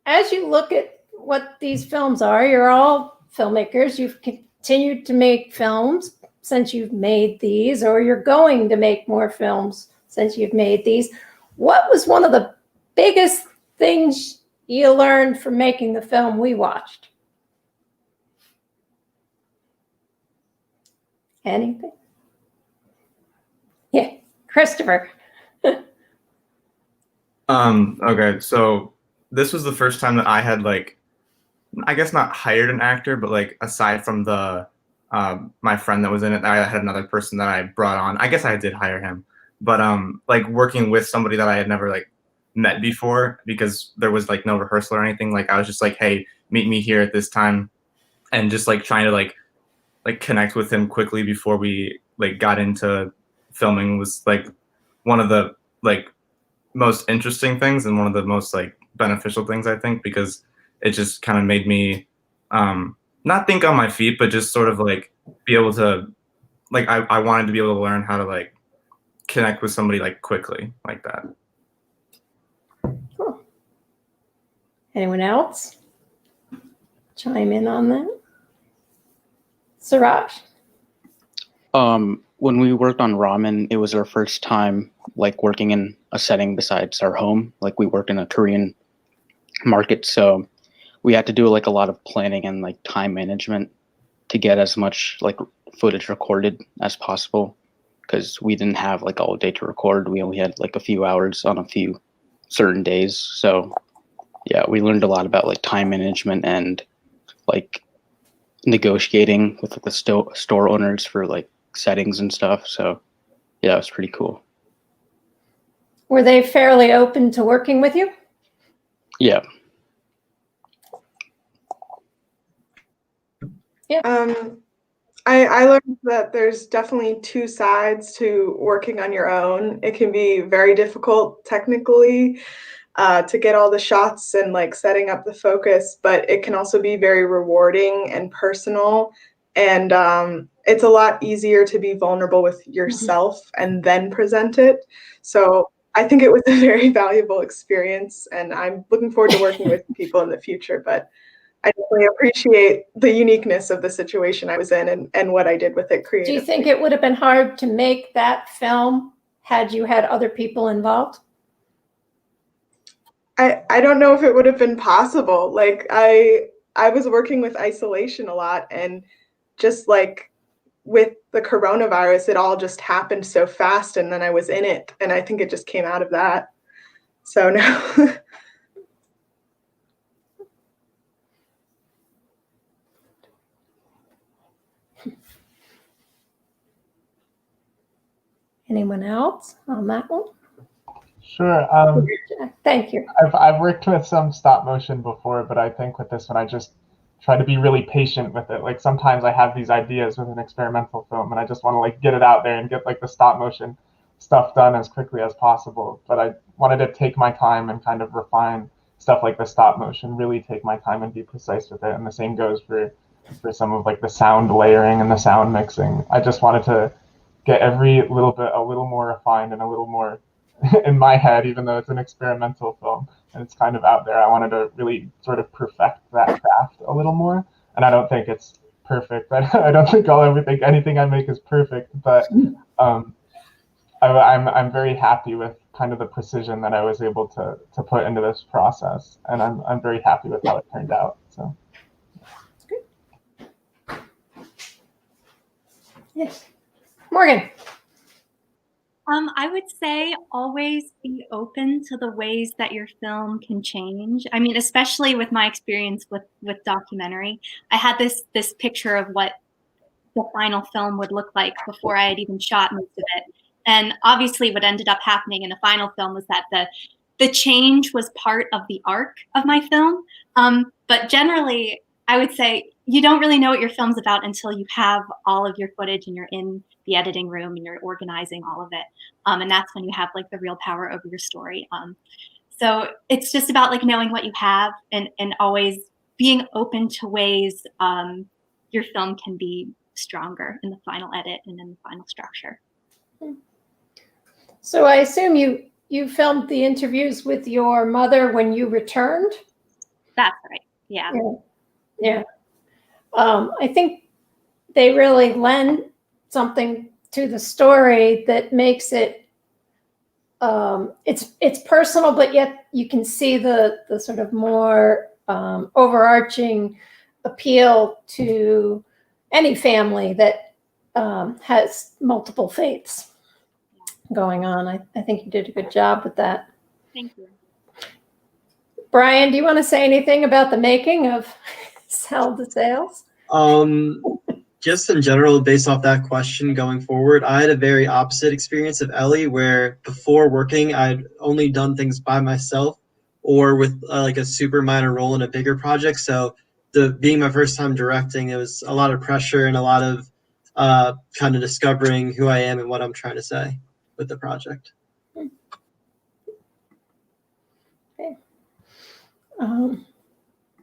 D: as you look at what these films are, you're all filmmakers. You've continued to make films since you've made these, or you're going to make more films since you've made these. What was one of the biggest things you learned from making the film we watched? Anything? Yeah, Christopher.
L: Okay, so this was the first time that I had, like, I guess not hired an actor, but like aside from the my friend that was in it, I had another person that I brought on. I guess I did hire him, but like working with somebody that I had never like met before, because there was like no rehearsal or anything. Like I was just like, hey, meet me here at this time, and just like trying to like connect with him quickly before we like got into filming was like one of the like most interesting things and one of the most like beneficial things, I think, because it just kind of made me not think on my feet, but just sort of like be able to like I wanted to be able to learn how to like connect with somebody like quickly like that.
D: Cool. Anyone else chime in on that? Suraj.
P: When we worked on Ramen, it was our first time like working in a setting besides our home. Like we worked in a Korean market, so we had to do like a lot of planning and like time management to get as much like footage recorded as possible, because we didn't have like all day to record. We only had like a few hours on a few certain days. So yeah, we learned a lot about like time management and like negotiating with like, the store owners for like settings and stuff. So yeah, it was pretty cool.
D: Were they fairly open to working with you?
P: Yeah.
D: Yeah.
K: I learned that there's definitely two sides to working on your own. It can be very difficult technically to get all the shots and like setting up the focus, but it can also be very rewarding and personal. And it's a lot easier to be vulnerable with yourself and then present it. So I think it was a very valuable experience, and I'm looking forward to working with people in the future. But I definitely appreciate the uniqueness of the situation I was in and what I did with it creatively.
D: Do you think it would have been hard to make that film had you had other people involved?
K: I don't know if it would have been possible. Like I was working with isolation a lot, and just like with the coronavirus, it all just happened so fast, and then I was in it, and I think it just came out of that. So no.
D: Anyone else on that one?
N: Sure.
D: Thank you.
N: I've worked with some stop motion before, but I think with this one, I just try to be really patient with it. Like sometimes I have these ideas with an experimental film, and I just want to like get it out there and get like the stop motion stuff done as quickly as possible. But I wanted to take my time and kind of refine stuff like the stop motion, really take my time and be precise with it. And the same goes for some of like the sound layering and the sound mixing. I just wanted to get every little bit a little more refined and a little more in my head, even though it's an experimental film and it's kind of out there. I wanted to really sort of perfect that craft a little more. And I don't think it's perfect. I don't think anything I make is perfect, but I'm very happy with kind of the precision that I was able to put into this process. And I'm very happy with how it turned out. So.
D: Yes. Morgan.
Q: I would say always be open to the ways that your film can change. I mean, especially with my experience with documentary, I had this picture of what the final film would look like before I had even shot most of it. And obviously what ended up happening in the final film was that the change was part of the arc of my film. But generally, I would say you don't really know what your film's about until you have all of your footage and you're in the editing room and you're organizing all of it. And that's when you have like the real power over your story. So it's just about like knowing what you have and always being open to ways your film can be stronger in the final edit and in the final structure.
D: So I assume you filmed the interviews with your mother when you returned?
Q: That's right. Yeah.
D: Yeah. I think they really lend something to the story that makes it it's personal, but yet you can see the sort of more overarching appeal to any family that has multiple faiths going on. I think you did a good job with that.
Q: Thank you.
D: Bryan, do you want to say anything about the making of Sell the Sales?
O: Just in general, based off that question going forward, I had a very opposite experience of Ellie, where before working, I'd only done things by myself or with like a super minor role in a bigger project. So being my first time directing, it was a lot of pressure and a lot of kind of discovering who I am and what I'm trying to say with the project.
D: Okay.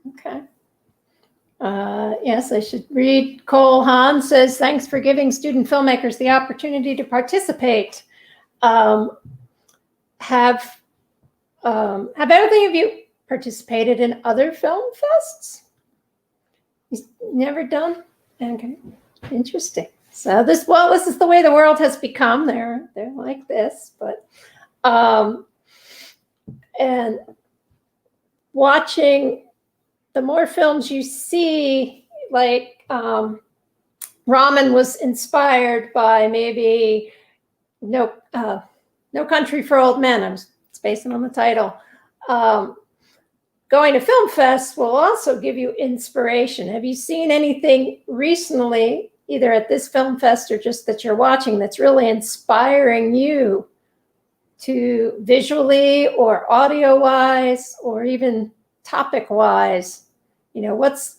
D: Okay. Yes, I should read. Cole Hahn says, thanks for giving student filmmakers the opportunity to participate. Have any of you participated in other film fests? Never done? Okay, interesting. So this is the way the world has become. They're like this, but and watching the more films you see, like Ramen was inspired by maybe No Country for Old Men. It's based on the title. Going to film fest will also give you inspiration. Have you seen anything recently, either at this film fest or just that you're watching, that's really inspiring you to visually or audio-wise or even topic-wise? You know, what's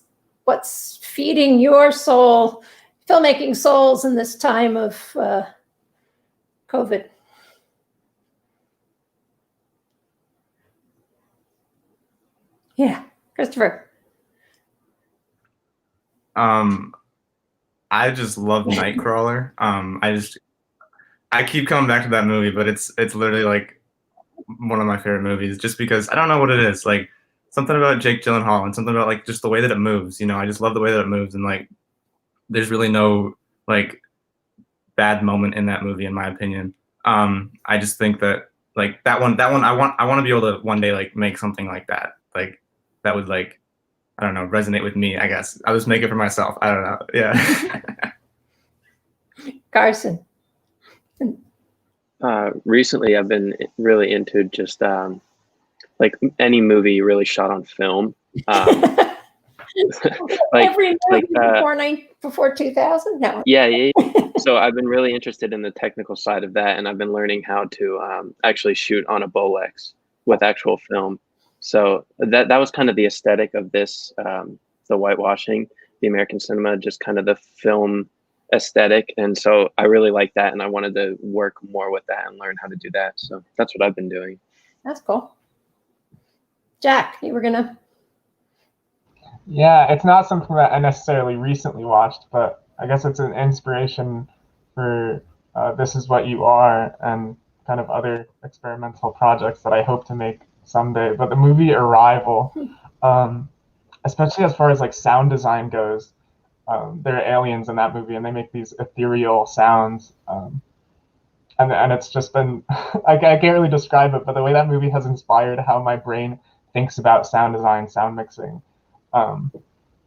D: feeding your soul, filmmaking souls in this time of COVID? Yeah, Christopher.
L: I just love Nightcrawler. I keep coming back to that movie, but it's literally like one of my favorite movies, just because I don't know what it is, like something about Jake Gyllenhaal and something about like just the way that it moves. You know, I just love the way that it moves, and like there's really no like bad moment in that movie, in my opinion. I just think that like that one I want to be able to one day like make something like that. Like that would like, I don't know, resonate with me, I guess. I'll just make it for myself. I don't know. Yeah.
D: Carson.
M: Recently, I've been really into just like any movie really shot on film.
D: Like, every movie before 2000? No.
M: Yeah. So I've been really interested in the technical side of that, and I've been learning how to actually shoot on a Bolex with actual film. So that was kind of the aesthetic of this, the whitewashing, the American cinema, just kind of the film aesthetic. And so I really like that, and I wanted to work more with that and learn how to do that. So that's what I've been doing.
D: That's cool. Jack, you were gonna...
N: Yeah, it's not something that I necessarily recently watched, but I guess it's an inspiration for This Is What You Are and kind of other experimental projects that I hope to make someday. But the movie Arrival, especially as far as like sound design goes, there are aliens in that movie, and they make these ethereal sounds. And it's just been, I can't really describe it, but the way that movie has inspired how my brain thinks about sound design, sound mixing. And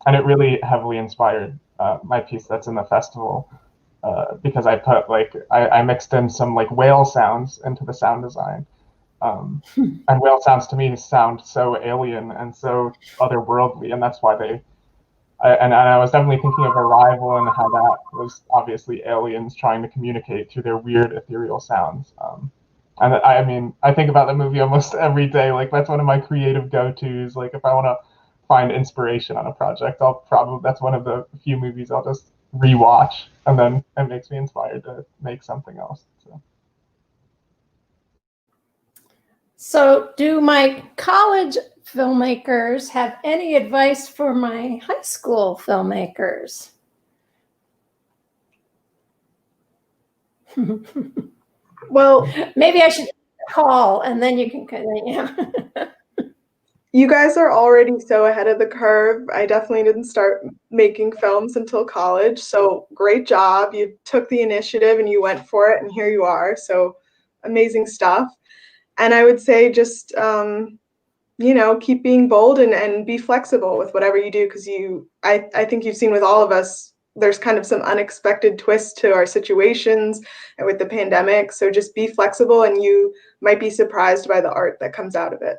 N: it really heavily inspired my piece that's in the festival, because I put I mixed in some like whale sounds into the sound design. And whale sounds to me sound so alien and so otherworldly, and that's why I was definitely thinking of Arrival and how that was obviously aliens trying to communicate through their weird ethereal sounds. And I mean, I think about the movie almost every day. Like that's one of my creative go-tos. Like if I want to find inspiration on a project, that's one of the few movies I'll just rewatch, and then it makes me inspired to make something else.
D: So do my college filmmakers have any advice for my high school filmmakers?
K: Well,
D: maybe I should call and then you can continue.
K: You guys are already so ahead of the curve. I definitely didn't start making films until college. So great job. You took the initiative and you went for it, and here you are. So amazing stuff. And I would say just, keep being bold and be flexible with whatever you do, because I think you've seen with all of us, there's kind of some unexpected twists to our situations and with the pandemic. So just be flexible and you might be surprised by the art that comes out of it.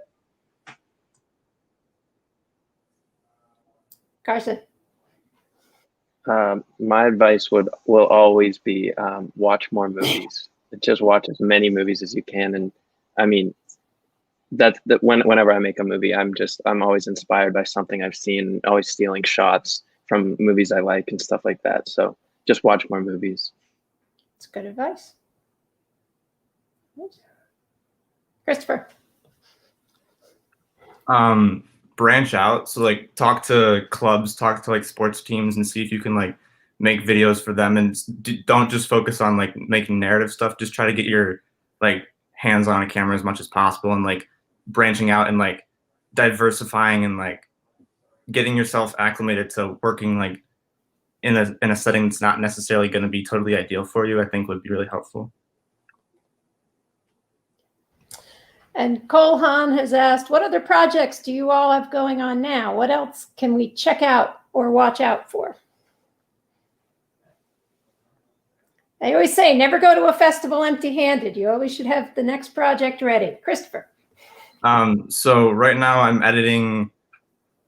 D: Carson.
M: My advice will always be watch more movies. Just watch as many movies as you can, and I mean whenever I make a movie, I'm always inspired by something I've seen. Always stealing shots from movies I like and stuff like that. So just watch more movies.
D: That's good advice. Christopher.
L: Branch out. So like talk to clubs, talk to like sports teams, and see if you can like make videos for them, and don't just focus on like making narrative stuff. Just try to get your like hands on a camera as much as possible, and like branching out and like diversifying and like getting yourself acclimated to working like in a setting that's not necessarily going to be totally ideal for you, I think would be really helpful.
D: And Cole Hahn has asked, what other projects do you all have going on now? What else can we check out or watch out for? I always say, never go to a festival empty-handed. You always should have the next project ready. Christopher.
L: So right now I'm editing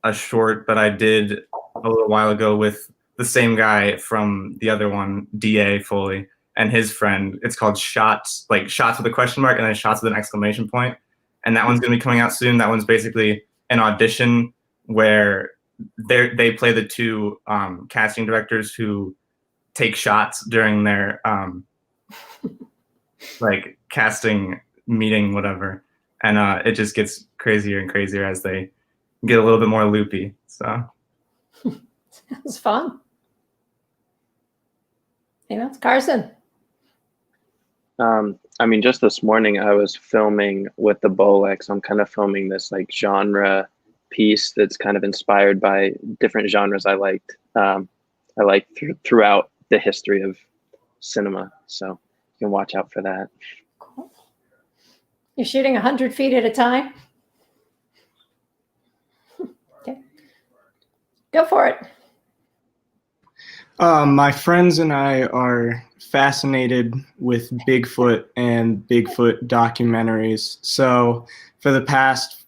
L: a short that I did a little while ago with the same guy from the other one, D.A. Foley, and his friend. It's called Shots, like shots with a question mark and then shots with an exclamation point. And that one's going to be coming out soon. That one's basically an audition where they play the two casting directors who take shots during their like casting meeting, whatever. And it just gets crazier and crazier as they get a little bit more loopy. So
D: Sounds fun. Anyone else? Carson.
M: I mean, just this morning I was filming with the Bolex. I'm kind of filming this like genre piece that's kind of inspired by different genres I liked. Throughout the history of cinema. So you can watch out for that.
D: Cool. You're shooting 100 feet at a time? Okay. Go for it.
J: My friends and I are fascinated with Bigfoot and Bigfoot documentaries. So for the past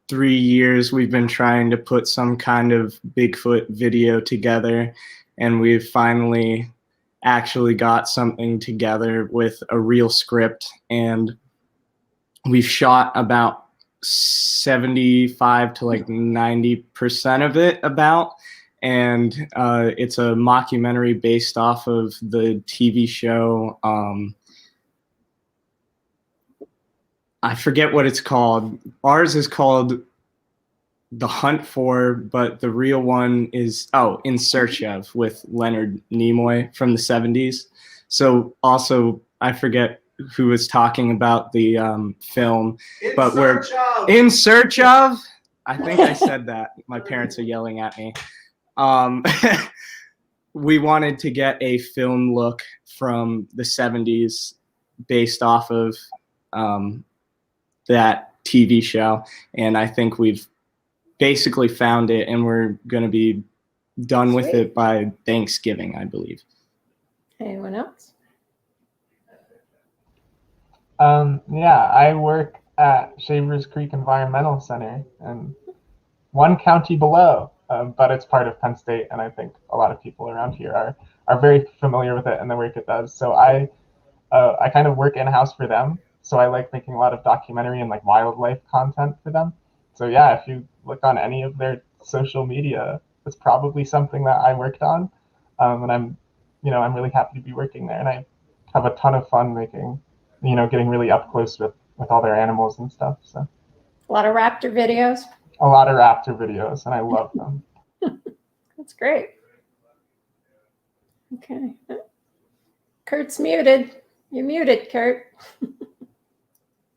J: 3 years, we've been trying to put some kind of Bigfoot video together, and we've finally actually got something together with a real script, and we've shot about 75 to like 90% of it about. And it's a mockumentary based off of the TV show. I forget what it's called. Ours is called The Hunt For, but the real one is, In Search Of, with Leonard Nimoy from the 70s. So also, I forget who was talking about the film, but we're In Search Of. I think I said that. My parents are yelling at me. We wanted to get a film look from the 70s based off of that TV show, and I think we've basically found it, and we're going to be done with it by Thanksgiving, I believe.
D: Anyone else?
N: Yeah, I work at Shavers Creek Environmental Center, and one county below. But it's part of Penn State, and I think a lot of people around here are very familiar with it and the work it does. So I kind of work in-house for them, So I like making a lot of documentary and like wildlife content for them. So yeah, if you look on any of their social media, it's probably something that I worked on. And I'm really happy to be working there. And I have a ton of fun making, getting really up close with all their animals and stuff. So
D: a lot of raptor videos.
N: A lot of raptor videos, and I love them.
D: That's great. Okay. Kurt's muted. You're muted, Kurt.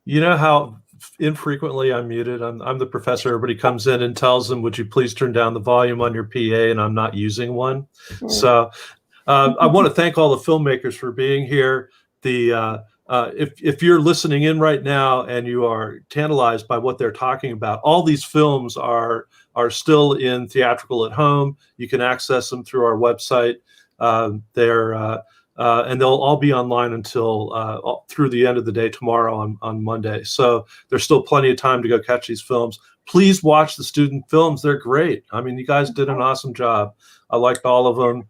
B: You know how infrequently I'm muted? I'm the professor. Everybody comes in and tells them, would you please turn down the volume on your PA? And I'm not using one. So I want to thank all the filmmakers for being here. If you're listening in right now and you are tantalized by what they're talking about, all these films are still in theatrical at home. You can access them through our website. And they'll all be online until through the end of the day tomorrow on Monday. So there's still plenty of time to go catch these films. Please watch the student films. They're great. I mean, you guys did an awesome job. I liked all of them.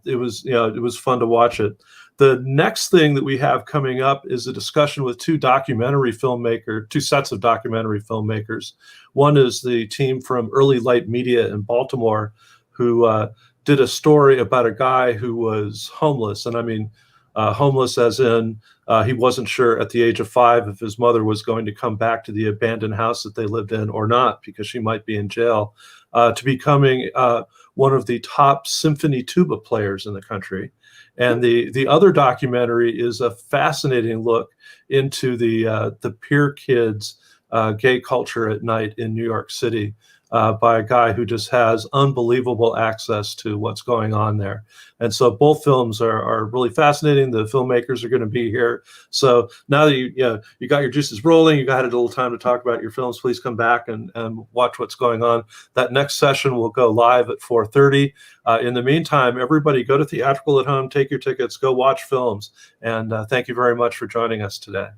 B: It was fun to watch it. The next thing that we have coming up is a discussion with two sets of documentary filmmakers. One is the team from Early Light Media in Baltimore, who did a story about a guy who was homeless. And I mean, homeless as in he wasn't sure at the age of 5 if his mother was going to come back to the abandoned house that they lived in or not, because she might be in jail, to becoming one of the top symphony tuba players in the country. And the other documentary is a fascinating look into the Peer Kids gay culture at night in New York City, by a guy who just has unbelievable access to what's going on there. And so both films are really fascinating. The filmmakers are going to be here. So now that you got your juices rolling, you got a little time to talk about your films, please come back and watch what's going on. That next session will go live at 4:30. In the meantime, everybody go to Theatrical at Home, take your tickets, go watch films. And thank you very much for joining us today.